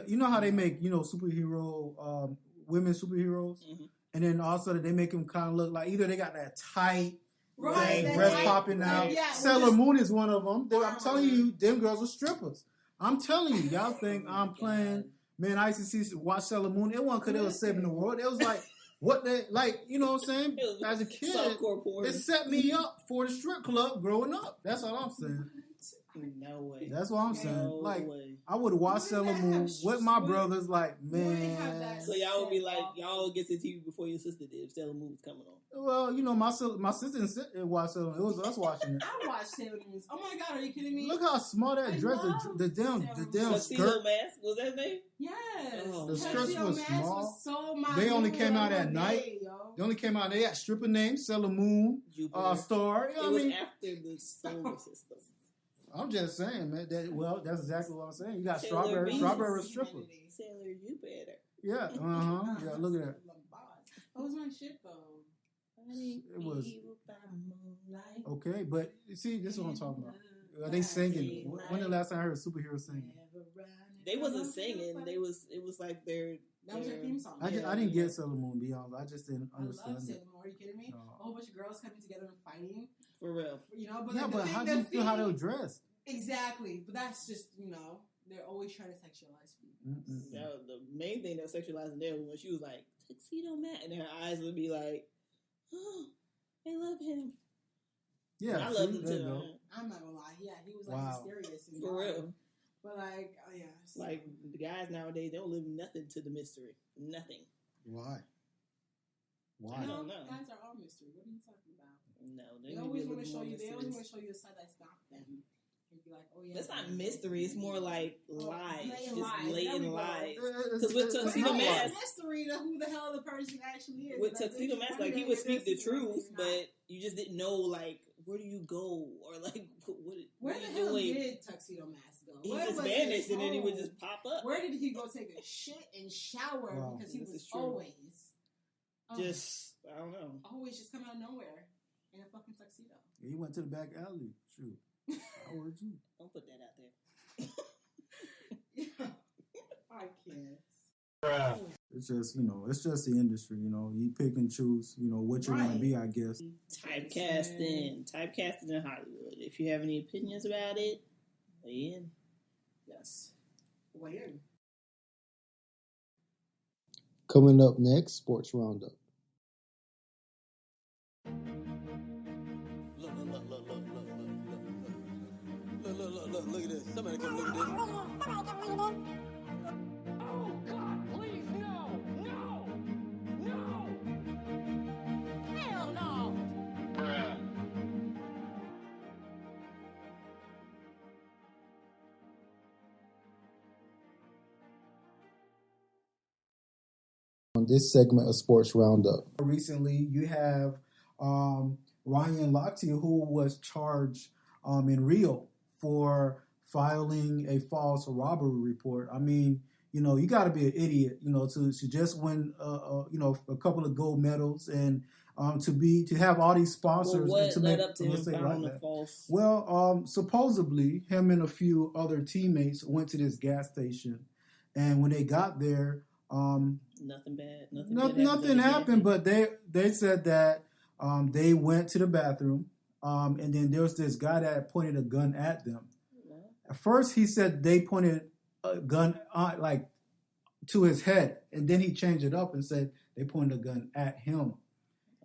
you know how they make superhero women superheroes, Mhm. and then all of a sudden they make them kind of look like either they got that tight. Right, Thing, that breast tight- popping out. Yeah, Sailor Moon is one of them. I'm telling Armor. you, them girls are strippers. I'm telling you, y'all think I'm playing. Man, I used to watch Sailor Moon. It wasn't because they was saving the world. It was like, what they, like, you know what I'm saying? It was As a kid, softcore porn. it set me up for the strip club growing up. That's all I'm saying. No way. That's what I'm saying. No Like, way. I would have watched Wouldn't Sailor that Moon have with my would- brothers, like, wouldn't have man. that- So y'all would be like, Set y'all get to TV before your sister did. If Sailor Moon was coming on. Well, my sister didn't sit and watch Sailor Moon. It was us watching it. I watched Sailor Moon. Oh my god, are you kidding me? Look how small that I dress, love the damn Tuxedo skirt. Mask was that his name? Yes. Oh, The skirts Tuxedo was Mask small. Was so my They only mood came out of at the night. day, yo. They only came out. They had stripper names, Sailor Moon, Jupiter. Star. You know It what I was mean? after the solar system. I'm just saying, man. That's exactly what I'm saying. You got Sailor strawberry Venus. stripper. Humanity. Sailor, you better. Yeah, Yeah, look at that. That was my shit though. It was okay, but you see, this is what I'm talking about. Are they singing? When the last time I heard a superhero singing? They wasn't singing. It was like their. That was their theme song. I didn't get Sailor Moon. Be honest, I just didn't I love understand Sailor it. Moon. Are you kidding me? No. A whole bunch of girls coming together and fighting. For real. But Yeah, like, but how do you feel how they were dressed? Exactly, but that's just they're always trying to sexualize people. That was the main thing that was sexualizing there was when she was like tuxedo Matt, and her eyes would be like, "Oh, I love him." Yeah, I loved see, him there you too. go. man. I'm not gonna lie, yeah, he was like Wow. mysterious and For real. But like, oh yeah, so- Like the guys nowadays, they don't live nothing to the mystery. Nothing. Why? Why? I don't know. Guys are all mystery. What are you talking about? No, They always want to show you. They always want to show you a side that's not them. And be like, oh yeah. That's not mystery. It's more like lies. blatant Just lies. There we blatant go. lies. Because with Tuxedo It's Mask- a mystery to who the hell the person actually is. With Like, Tuxedo they Mask, just like he wonder would if speak the this person truth, is not- but you just didn't know like where do you go? Or like, what Where are the you hell doing? did Tuxedo Mask go? He Where just was vanished his and then he would home? just pop up. Where did he go take a shit and shower? Wow. Because he This was is true. always Just, I don't know. always just come out of nowhere in a fucking tuxedo. Yeah, he went to the back alley. Shoot. I would too. Don't put that out there. I can't. It's just, it's just the industry, You pick and choose, what you want to Right. be, I guess. Typecasting in Hollywood. If you have any opinions about it, weigh in. Yes. Weird. Coming up next, Sports Roundup. Look at this. Somebody come look at this. Oh, God, please, no! No! No! Hell no! On this segment of Sports Roundup. Recently, you have Ryan Lochte, who was charged in Rio for filing a false robbery report. I mean, you got to be an idiot, to just win, a couple of gold medals and to have all these sponsors. Well, and to what led make up to a him mistake filing like a that. false? Well, supposedly, him and a few other teammates went to this gas station, and when they got there, Nothing bad. nothing happened. But they said that they went to the bathroom, and then there was this guy that pointed a gun at them. At first, he said they pointed a gun to his head, and then he changed it up and said they pointed a gun at him.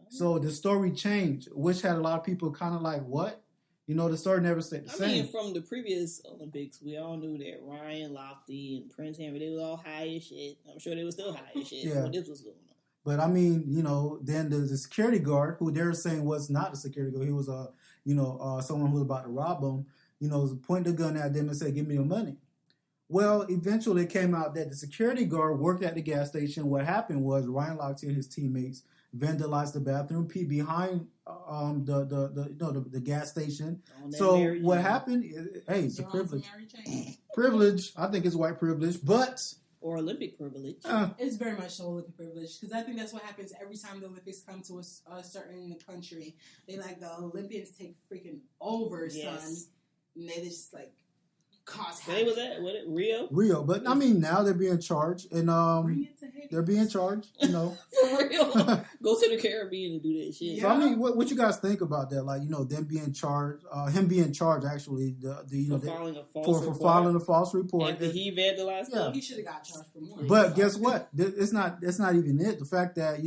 So the story changed, which had a lot of people kind of like, what? The story never stayed the same. I mean, from the previous Olympics, we all knew that Ryan Lochte and Prince Henry, they was all high as shit. I'm sure they were still high as shit Yeah. when this was going on. But I mean, then the security guard, who they're saying was not a security guard, he was someone who was about to rob them, pointed the gun at them and said, "Give me your money." Well, eventually it came out that the security guard worked at the gas station. What happened was Ryan Lochte and his teammates vandalized the bathroom, peed behind the gas station. So what happened? Hey, it's a privilege. Privilege. I think it's white privilege, but Or Olympic privilege. It's very much so Olympic privilege, because I think that's what happens every time the Olympics come to a certain country. They the Olympians take freaking over, son, and they just cause havoc. They was at Rio. But I mean, now they're being charged, and they're being charged. For real. Go to the Caribbean and do that shit. Yeah. So I mean, what you guys think about that? Them being charged, him being charged actually, for filing a false report. After he vandalized stuff. He should have got charged for more. But guess what? It's not even it. The fact that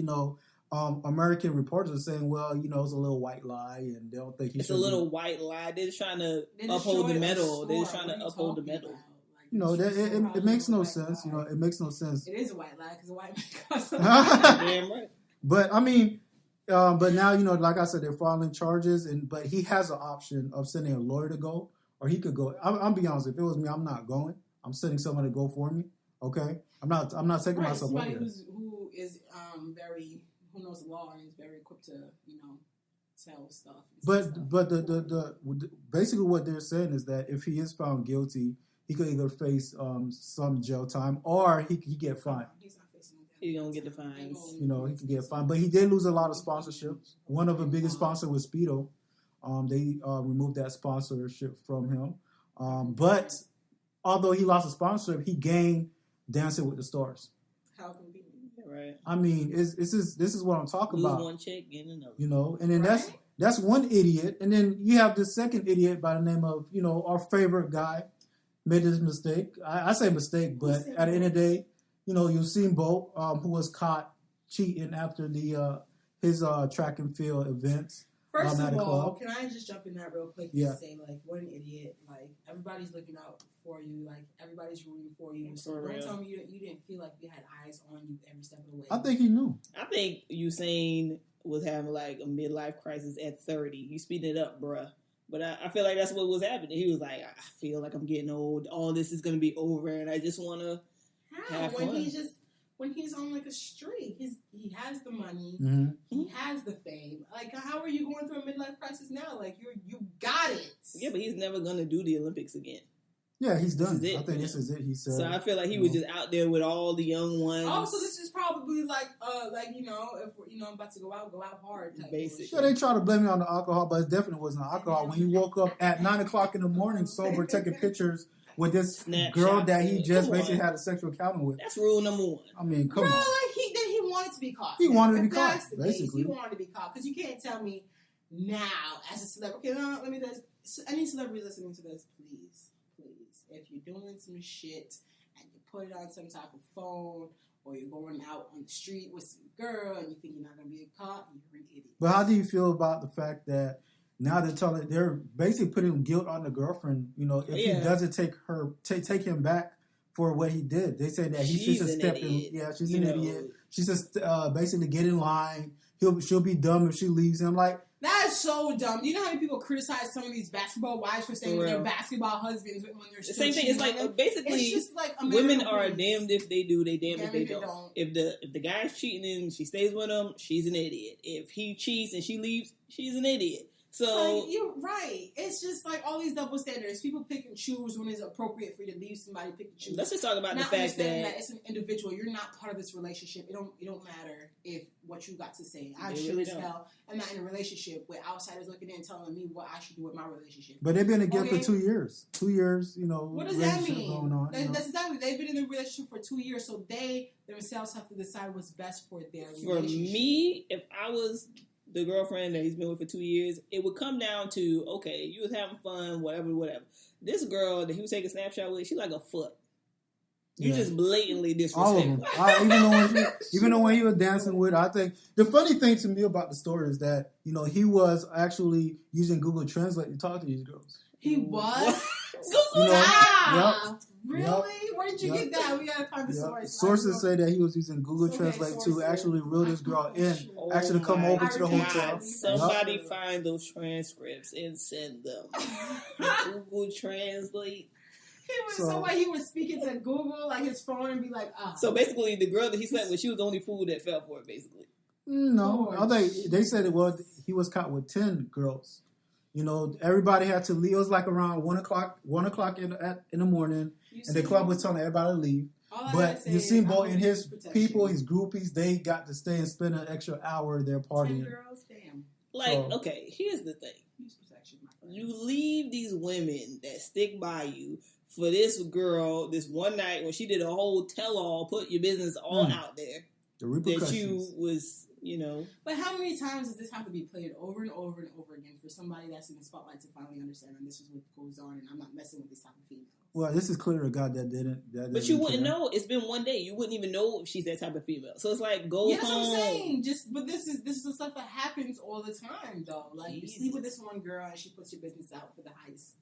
American reporters are saying, well, it's a little white lie, and they don't think it's a little white lie. They're just trying to uphold the medal. They're just trying to uphold the medal. It makes no sense. It makes no sense. It is a white lie because a white man caused Damn right. But I mean, but now like I said, they're filing charges, but he has an option of sending a lawyer to go, or he could go. I'll be honest. If it was me, I'm not going. I'm sending someone to go for me. Okay, I'm not taking myself over somebody there. who knows the law and is very equipped to tell stuff. But the basically what they're saying is that if he is found guilty, he could either face some jail time or he get fined. He's not facing no He's gonna get the fines. He can get fined. But he did lose a lot of sponsorships. One of the biggest sponsors was Speedo. They removed that sponsorship from him. But although he lost a sponsorship, he gained Dancing with the Stars. How convenient. Right. I mean, this is what I'm talking Lose about. one check, get another. And then that's one idiot. And then you have this second idiot by the name of, our favorite guy made this mistake. I say mistake, but at the end of the day, Usain Bolt, who was caught cheating after his track and field events. First at of a all, club. can I just jump in that real quick Yeah. and say, what an idiot. Everybody's looking out for you. Everybody's rooting for you. So don't tell me you didn't feel like you had eyes on you every step of the way. I think he knew. I think Usain was having a midlife crisis at 30. He speeding it up, bruh. But I feel like that's what was happening. He was like, I feel like I'm getting old. All this is going to be over, and I just want to have fun. When he's on a streak, he has the money, Mm-hmm. he has the fame. How are you going through a midlife crisis now? but he's never gonna do the Olympics again. Yeah, he's done. This is it I think for this him. is it. He said. So I feel like he was just out there with all the young ones. Oh, so this is probably like you know, if we're, you know, I'm about to go out hard. Type Basically. Yeah, they try to blame it on the alcohol, but it definitely wasn't alcohol. When he woke up at 9:00 in the morning, sober, taking pictures with this Snapshot. girl that he just Come basically on. had a sexual encounter with. That's rule number one. I mean, come Bro, on. like he wanted to be caught. He wanted to be If caught, that's the basically. Case, he wanted to be caught because you can't tell me now as a celebrity. Okay, no, let me just. Any celebrity listening to this, please, if you're doing some shit and you put it on some type of phone or you're going out on the street with some girl and you think you're not gonna be caught, you're an idiot. But how do you feel about the fact that now they're basically putting guilt on the girlfriend? You know, if he doesn't take him back for what he did, they say that he should just step in. Yeah, she's an idiot. She just basically get in line. She'll be dumb if she leaves him. Like. That is so dumb. You know how many people criticize some of these basketball wives for saying their basketball husbands when they're the still same thing. It's like basically, it's just like women American are queens. damned if they do, they damned if they don't. If the guy's cheating and she stays with him, she's an idiot. If he cheats and she leaves, she's an idiot. So like, you're right. It's just like all these double standards. People pick and choose when it's appropriate for you to leave somebody. Pick and choose. Let's just talk about not the fact that it's an individual. You're not part of this relationship. It don't matter if what you got to say. I sure as hell am not in a relationship with outsiders looking in and telling me what I should do with my relationship. But they've been together for 2 years. 2 years, you know. What does that mean? Going on, that's exactly. They've been in a relationship for 2 years, so they themselves have to decide what's best for their relationship. For me, if I was the girlfriend that he's been with for 2 years, it would come down to, okay, you was having fun, whatever. This girl that he was taking a snapshot with, she's like a foot. You just blatantly all of disrespectful. them. Even though when he was dancing with, I think the funny thing to me about the story is that he was actually using Google Translate to talk to these girls. He was. Yep. Really? Yep. Where did you get that? We gotta find the source. Sources say that he was using Google Translate to actually reel this girl in, actually come over to the hotel. Somebody find those transcripts and send them. Google Translate. He was speaking to Google, like his phone, and be like, So basically, the girl that he slept with, she was the only fool that fell for it, basically. No, I think they said he was caught with 10 girls. Everybody had to leave. It was like around 1:00 in the morning, and the club was telling everybody to leave. But you see, boy, and his people, his groupies, they got to stay and spend an extra hour there partying. 10 girls, damn. Okay, here's the thing. You leave these women that stick by you for this girl, this one night when she did a whole tell-all, put your business all out there. The repercussions. That you was, But how many times does this have to be played over and over and over again for somebody that's in the spotlight to finally understand and this is what goes on and I'm not messing with this type of female? Well, this is clear a God that didn't. But you wouldn't know. It's been one day. You wouldn't even know if she's that type of female. So it's like, go home. That's what I'm saying. But this is the stuff that happens all the time, though. Like, you sleep with this one girl and she puts your business out for the highest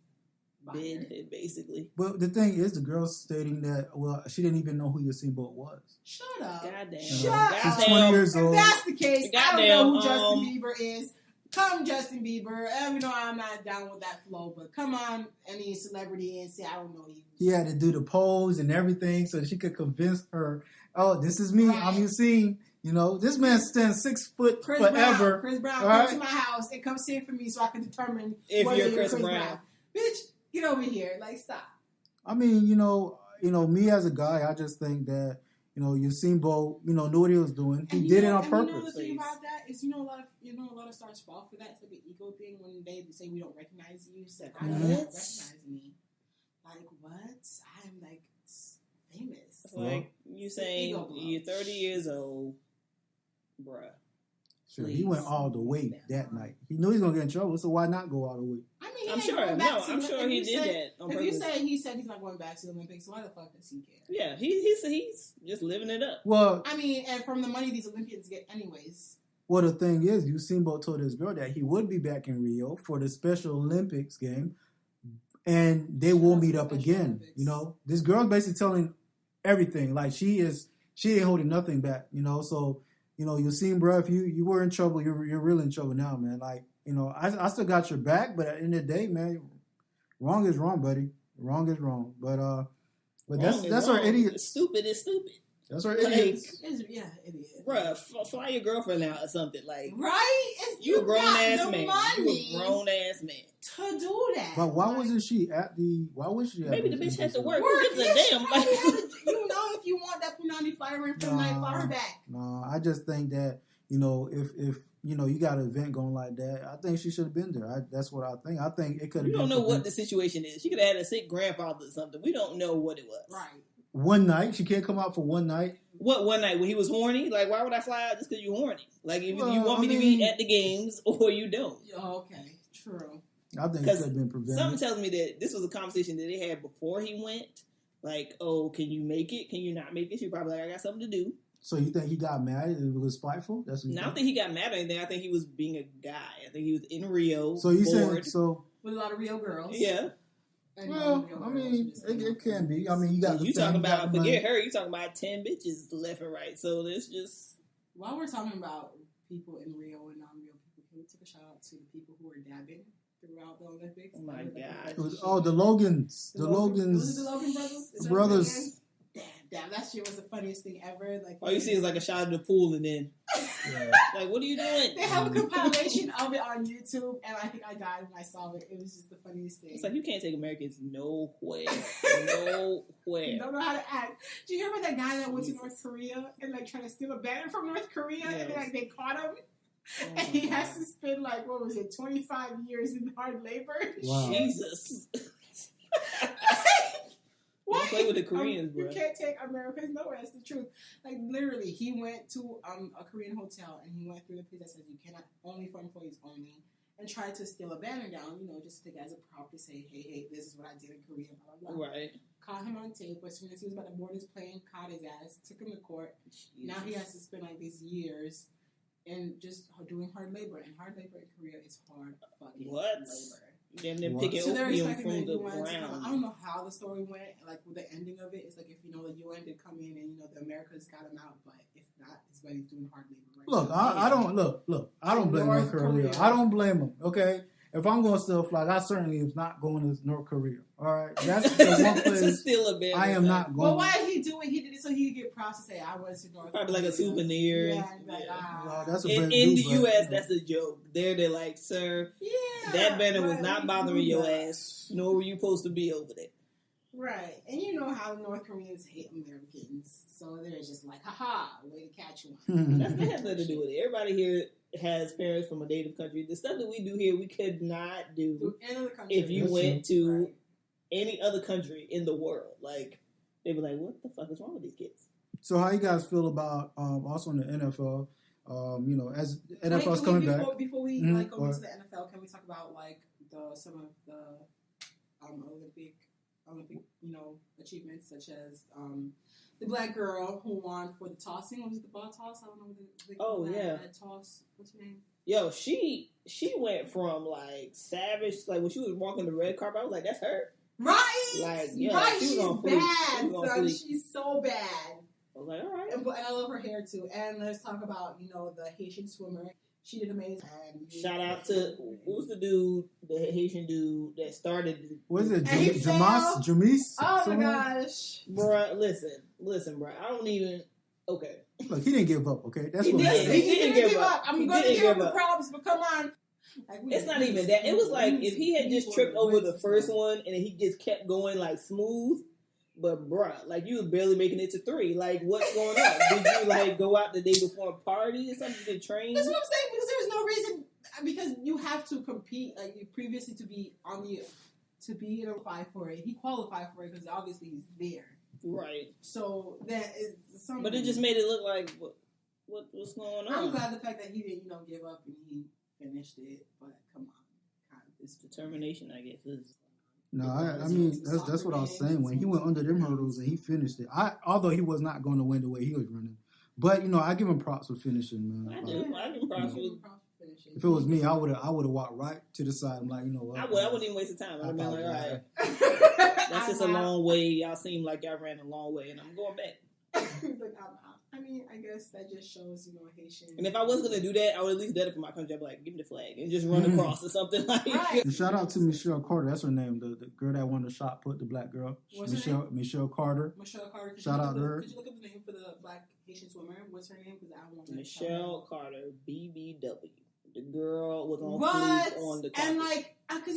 bid, basically. Well, the thing is, the girl stating that, she didn't even know who Usain Bolt was. Shut up. Goddamn. Shut up. She's 20 years old. If that's the case, I don't know who Justin Bieber is. Come, Justin Bieber. I'm not down with that flow, but come on, any celebrity and say, I don't know you. He had to do the pose and everything so she could convince her, oh, this is me. Right. I'm Usain. This man stands 6 foot forever. Chris Brown, come to my house and come sing for me so I can determine if whether you're Chris Brown. Bitch, get over here. Like, stop. I mean, me as a guy, I just think that, Usain Bolt, knew what he was doing. He did it on purpose. The thing about that is, a lot of stars fall for that. It's like an ego thing when they say we don't recognize you. Said, I don't recognize me. Like, what? I'm like famous. Like you saying you're 30 years old, bruh. Sure, he went all the way that night. He knew he was gonna get in trouble, so why not go all the way? I mean, I'm sure he did that on purpose. If he said he's not going back to the Olympics, why the fuck does he care? Yeah, he's just living it up. Well, I mean, and from the money these Olympians get, anyways. Well, the thing is, Usain Bolt told his girl that he would be back in Rio for the Special Olympics game, and they will meet up again. Olympics. This girl's basically telling everything. Like she ain't holding nothing back. So. Usain, bro, if you were in trouble, you're really in trouble now, man. Like, I still got your back, but at the end of the day, man, wrong is wrong, buddy. Wrong is wrong. But that's our idiot. Stupid is stupid. That's her Like, idiots. Yeah, idiot. bruh, fly your girlfriend out or something. Like, Right? you a grown got ass the man. money You a grown ass man. to do that. But why Like, wasn't she at the? Why was she? At Maybe the the bitch had to NBC? work. Who gives a yeah, she damn? probably Like, had to- you know, if you want that punani fire in from night, fire back. No, I just think that if you got an event going like that, I think she should have been there. That's what I think. I think it could have we been. don't know what the situation is. She could have had a sick grandfather or something. We don't know what it was. Right. One night. She can't come out for one night. What, one night when he was horny? Like, why would I fly out just because you horny? Like, if Well, you want me to be at the games or you don't. Oh, okay. True. I think it Because could have been prevented. something tells me that this was a conversation that they had before he went. Like, oh, can you make it? Can you not make it? She probably like, I got something to do. So you think he got mad and it was spiteful? That's what you No, I don't think he got mad or anything. I think he was being a guy. I think he was in Rio. So you saying bored. so? With a lot of real girls. Yeah. And Well, non-real I girls mean, who just hang it out. can be. I mean, you got the You fame, talking you got about, the money. forget her, you talking about 10 bitches left and right. So there's just... While we're talking about people in Rio and non-real people, can we take a shout out to the people who were dabbing throughout the Olympics? Oh my That was like God. a Oh, the Logans. The Was it Logans. the Logan brothers? Is that Brothers. what it is? Damn, that shit was the funniest thing ever. Like, All you see is like a shot of the pool and then... Yeah. Like, what are you doing? they have a compilation of it on YouTube, and I think I died when I saw it. It was just the funniest thing. It's like, you can't take Americans nowhere. Nowhere. You don't know how to act. Did you hear about that guy that went to North Korea and like trying to steal a banner from North Korea, and then, like they caught him, Oh and my he God. has to spend like 25 years in hard labor. Wow. Jesus. What? Play with the Koreans, You bro. can't take Americans nowhere. That's the truth. Like literally, he went to a Korean hotel and he went through the place that says you cannot only for employees only, and tried to steal a banner down. You know, just to take as a prop to say, hey, this is what I did in Korea. Blah blah blah. Right. Caught him on tape. As soon as he was about to board his plane, caught his ass, took him to court. Now he has to spend like these years and just doing hard labor. And hard labor in Korea is hard fucking What? labor. Then they're What? picking So they're opium expecting from the the UN to come. ground. I don't know how the story went. Like with the ending of it, it's like if the UN did come in and the Americas got him out, but if not, it's but he's doing hard labor right Look, now. I don't look. I don't blame North Korea. I don't blame them. Okay, if I'm going to steal a flag, I certainly am not going to North Korea. All right, that's the one To place steal a banner. I am not going. Well, why did he do it? He did it so he could get props to say I went to North Probably like a Korea. souvenir. Yeah, and like, Well, that's a In bad the dude, but, U.S., you know. that's a joke. They're like, sir, yeah, that banner was but not we bothering do your that. ass, nor were you supposed to be over there. Right, and you know how North Koreans hate Americans, so they're just like, haha, way to catch one. That has nothing to do with it. Everybody here has parents from a native country. The stuff that we do here, we could not do Through any other country. if you That's went to Right. any other country in the world. Like, they'd be like, what the fuck is wrong with these kids? So how you guys feel about also in the NFL? As Wait, NFL's can coming we, back. Before we Mhm, like go go into the NFL, can we talk about like some of the Olympic achievements, such as the black girl who won for the tossing? Was it the ball toss? I don't know what they call that. yeah. That toss. What's her name? Yo, she went from, like, savage, like, when she was walking the red carpet, I was like, that's her. Right, Like, yeah, right. she was She's on fleek. She bad, was on son. fleek. She's so bad. I was like, all right. And I love her hair too. And let's talk about the Haitian swimmer. She did amazing. And Shout out to, who's the dude, the Haitian dude that started, What is it? And he fell. Jameis? Oh my Someone? gosh. bruh, listen, bruh, I don't even, okay. Look, he didn't give up. Okay, that's He what. did. matters. He didn't give up. I'm He going to didn't give him give the up. props, but come on. Like, It's not even that. It was like, if he had just tripped over the first one and then he just kept going, like, smooth, but bruh, like, you was barely making it to 3. Like, what's going on? Did you, like, go out the day before and party or something to train? That's what I'm saying, because there's no reason, because you have to compete, like, you previously to be qualified for it. He qualified for it because obviously he's there. Right. So that is something. But it just made it look like, what's going on? I'm glad the fact that he didn't, give up and he finished it. But come on, It's determination, I guess. No, I mean that's what I was saying. When he went under them hurdles and he finished it, although he was not going to win the way he was running, but I give him props for finishing, man. I do. I do props with. If it was me, I would have walked right to the side. I'm like, you know what? I wouldn't even waste the time. I'd have been like, all right, That's that's just a long way. Y'all seem like y'all ran a long way, and I'm going back. He's like, I'm out. I mean, I guess that just shows, Haitian. And if I was gonna do that, I would at least do it for my country. I'd be like, give me the flag and just run across or something like. Right. And shout out to Michelle Carter. That's her name. The girl that won the shot put, the black girl. What's her name? Michelle Carter. Michelle Carter. Shout out to her. Could you look up the name for the black Haitian swimmer? What's her name? Because I want to. Michelle Carter, BBW. The girl was on What? fleek on the carpet. And because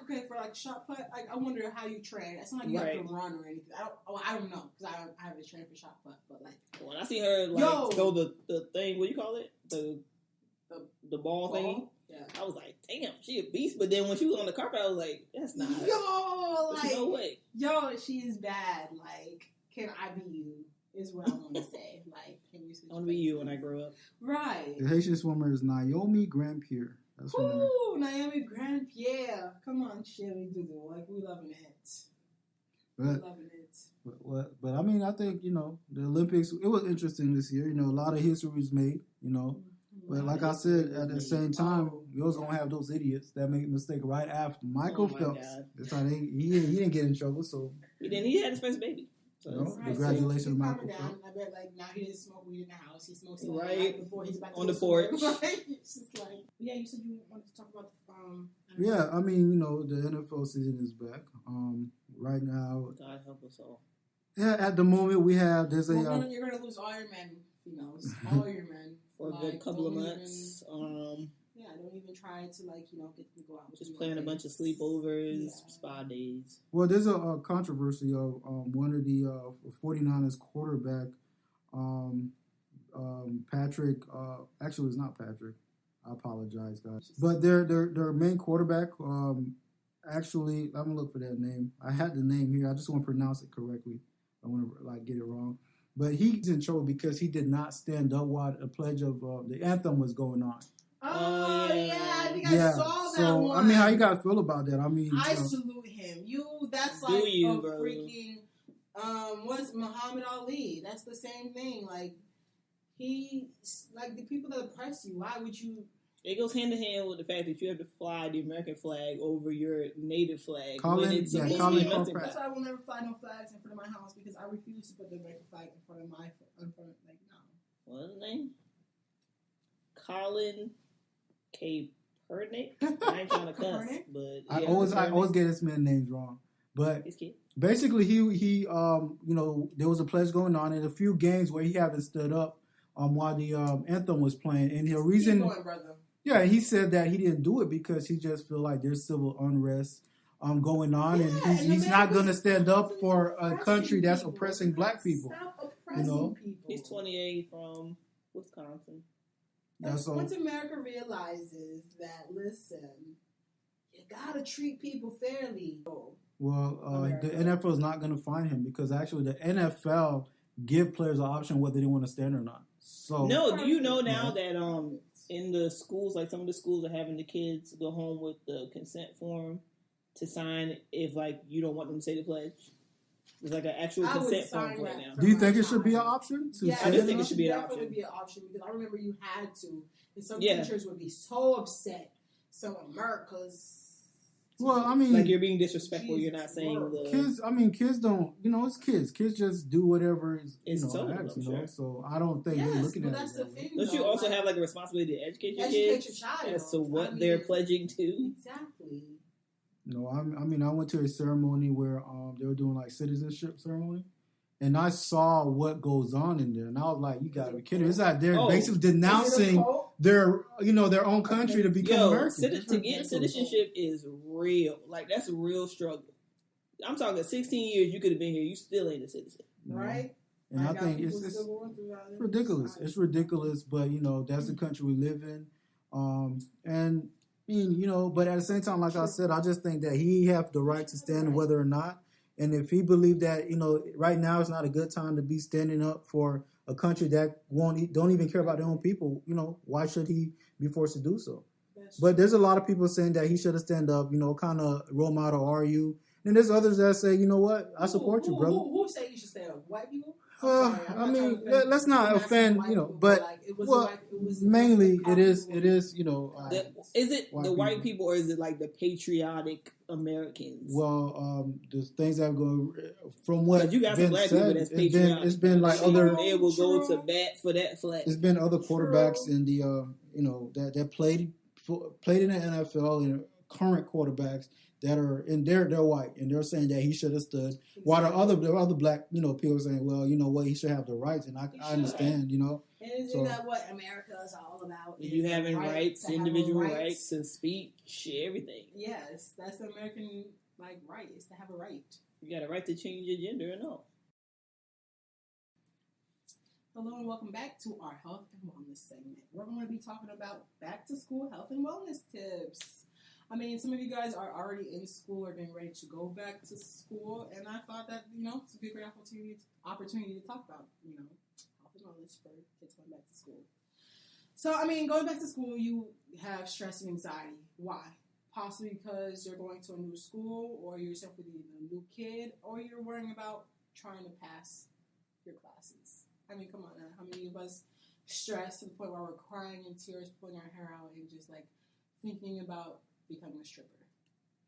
okay, for shot put, I wonder how you train. It's not like you have to run or anything. I don't know because I haven't trained for shot put, but when I see her throw the thing, what do you call it? The ball thing. Yeah. I was like, damn, she a beast. But then when she was on the carpet, I was like, that's not. Yo, no way. Yo, she is bad. Can I be you? Is what I want to say. Can you? I want to be you when I grow up. Right. The Haitian swimmer is Naomi Grandpierre. That's her name. Ooh, Naomi Grandpierre. Come on, Shelly Doodle. We loving it. Loving it. But I mean, I think, the Olympics, it was interesting this year. A lot of history was made, But like I said, at the same time, you're always going to have those idiots that make a mistake right after. Michael Phelps. That's how he didn't get in trouble, so. He didn't. He had his first baby. So congratulations, Michael Phelps. I bet now he didn't smoke weed in the house. He smokes it right before he's about to on the porch. It's just yeah. You said you wanted to talk about the Yeah, I mean, the NFL season is back. Right now, God help us all. Yeah, at the moment we have you're gonna lose all your men, females, all your men for a good couple of months. Don't even try to get them to go out. Just playing a bunch of sleepovers, spa days. Well, there's a controversy of one of the 49ers quarterback, Patrick. Actually, it's not Patrick. I apologize, guys. But their main quarterback. Actually, I'm gonna look for that name. I had the name here. I just want to pronounce it correctly. I want to get it wrong. But he's in trouble because he did not stand up while the pledge of the anthem was going on. Oh yeah, I think I saw that one. I mean, how you guys feel about that? I mean, I salute him. That's freaking what's Muhammad Ali? That's the same thing. The people that oppress you. Why would you? It goes hand in hand with the fact that you have to fly the American flag over your native flag. Colin That's why I will never fly no flags in front of my house because I refuse to put the American flag in front of my no. What's his name? Colin Kaepernick. I ain't trying to cuss, but I always get this man's names wrong. But basically, he there was a pledge going on in a few games where he haven't stood up while the anthem was playing, and the reason. Keep going, brother. Yeah, he said that he didn't do it because he just feel like there's civil unrest going on, and he's not going to stand up for a country that's oppressing black people. Stop oppressing people. He's 28 from Wisconsin. Once America realizes that, listen, you gotta treat people fairly. Well, the NFL is not going to fine him because actually the NFL give players an option whether they want to stand or not. So no, do you know now that in the schools, some of the schools are having the kids go home with the consent form to sign if you don't want them to say the pledge? There's an actual consent form for it now. Do you think it should be an option? I do think it should be an option. Definitely be an option because I remember you had to, and some teachers would be so upset. So America's. Well, I mean, you're being disrespectful. You're not saying the kids. I mean, kids don't. It's kids. Kids just do whatever is sure. So I don't think they're looking at that's it. The thing, don't you also have a responsibility to educate your kids your child as to what they're pledging to? Exactly. No, I went to a ceremony where they were doing citizenship ceremony, and I saw what goes on in there, and I was like, "You gotta be kidding!" It's like they're basically denouncing their own country to become American. To get citizenship is real. That's a real struggle. I'm talking 16 years. You could have been here. You still ain't a citizen, right? And I think it's ridiculous. It's ridiculous, but that's the country we live in, and. But at the same time, like I said, I just think that he have the right to stand whether or not. And if he believed that, right now it's not a good time to be standing up for a country that don't even care about their own people, why should he be forced to do so? But there's a lot of people saying that he should have stand up, kind of role model are you? And there's others that say, you know what, I support you, brother. Who say you should stand up? White people? I'm sorry, I'm I not mean, trying to offend let's not massive offend, white you know, people, but like, it was well, like, it was mainly the it is, people. you know, Is it White the white people. people or is it like the patriotic Americans? well, the things that go from what Because you got some been black said, people that's patriotic. it's been like other, They will go True. to bat for that flag. it's been other quarterbacks True. in the, you know, that played in the NFL and current quarterbacks that are in they're white and they're saying that he should have stood. While the other black, you know, people are saying, well, you know what, he should have the rights, and I understand, you know. And isn't So- that what America is all about? And you Is the having right rights, to have a individual right. rights to speech, everything. Yes, that's the American right, is to have a right. You got a right to change your gender and all. Hello and welcome back to our health and wellness segment. We're going to be talking about back to school health and wellness tips. I mean, some of you guys are already in school or getting ready to go back to school, and I thought that, you know, it's a good great opportunity to talk about, you know, health and wellness for kids going back to school. So, I mean, going back to school, you have stress and anxiety. Why? Possibly because you're going to a new school, or you're simply a new kid, or you're worrying about trying to pass your classes. I mean, come on now. How many of us stress to the point where we're crying in tears, pulling our hair out, and just like thinking about becoming a stripper?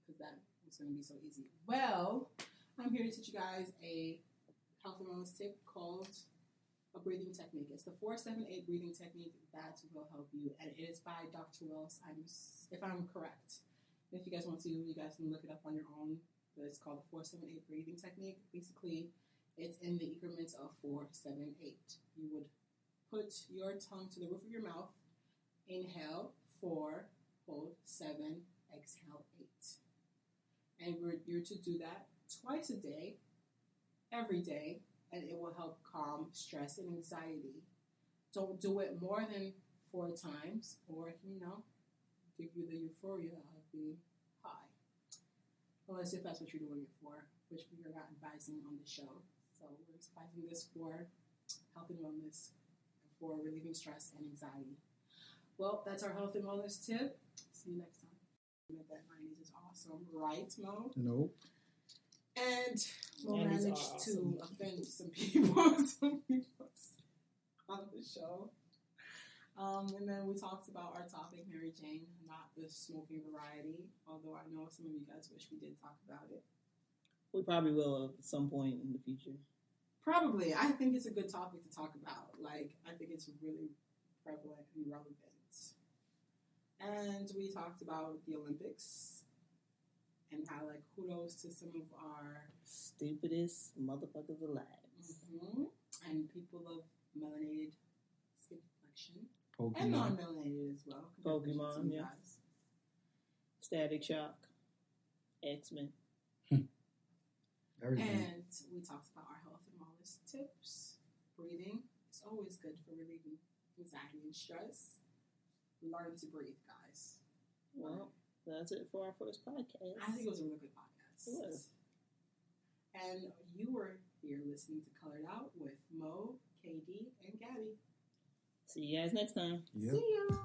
Because that was going to be so easy. Well, I'm here to teach you guys a health and wellness tip called a breathing technique. It's the 4-7-8 breathing technique that will help you, and it is by Dr. Wells. If I'm correct. If you guys want to, you guys can look it up on your own. But it's called the 4-7-8 breathing technique. Basically, it's in the increments of 4, 7, 8. You would put your tongue to the roof of your mouth, inhale 4, hold 7, exhale 8. And you're to do that twice a day, every day, and it will help calm stress and anxiety. Don't do it more than 4 times, or it can, you know, give you the euphoria of being high. Unless if that's what you're doing it for, which we are not advising on the show. So we're advising this for health and wellness, for relieving stress and anxiety. Well, that's our health and wellness tip. See you next time. That 90s is awesome, right, Mo? Nope. And Mo 90s are managed awesome. to offend some people on the show. And then we talked about our topic, Mary Jane, not the smoking variety, although I know some of you guys wish we did talk about it. We probably will at some point in the future. Probably. I think it's a good topic to talk about. Like, I think it's really prevalent and relevant. And we talked about the Olympics and how, like, kudos to some of our Stupidest motherfuckers alive. and people of melanated skin complexion. Pokemon. And non-melanated as well. Pokemon, Congratulations to you yeah. guys. Static Shock. X-Men. Everything. And we talked about our health and wellness tips. Breathing is always good for relieving anxiety and stress. Learn to breathe, guys. Well, that's it for our first podcast. I think it was a really good podcast. It was. And you were here listening to Colored Out with Mo, KD, and Gabby. See you guys next time. Yep. See ya.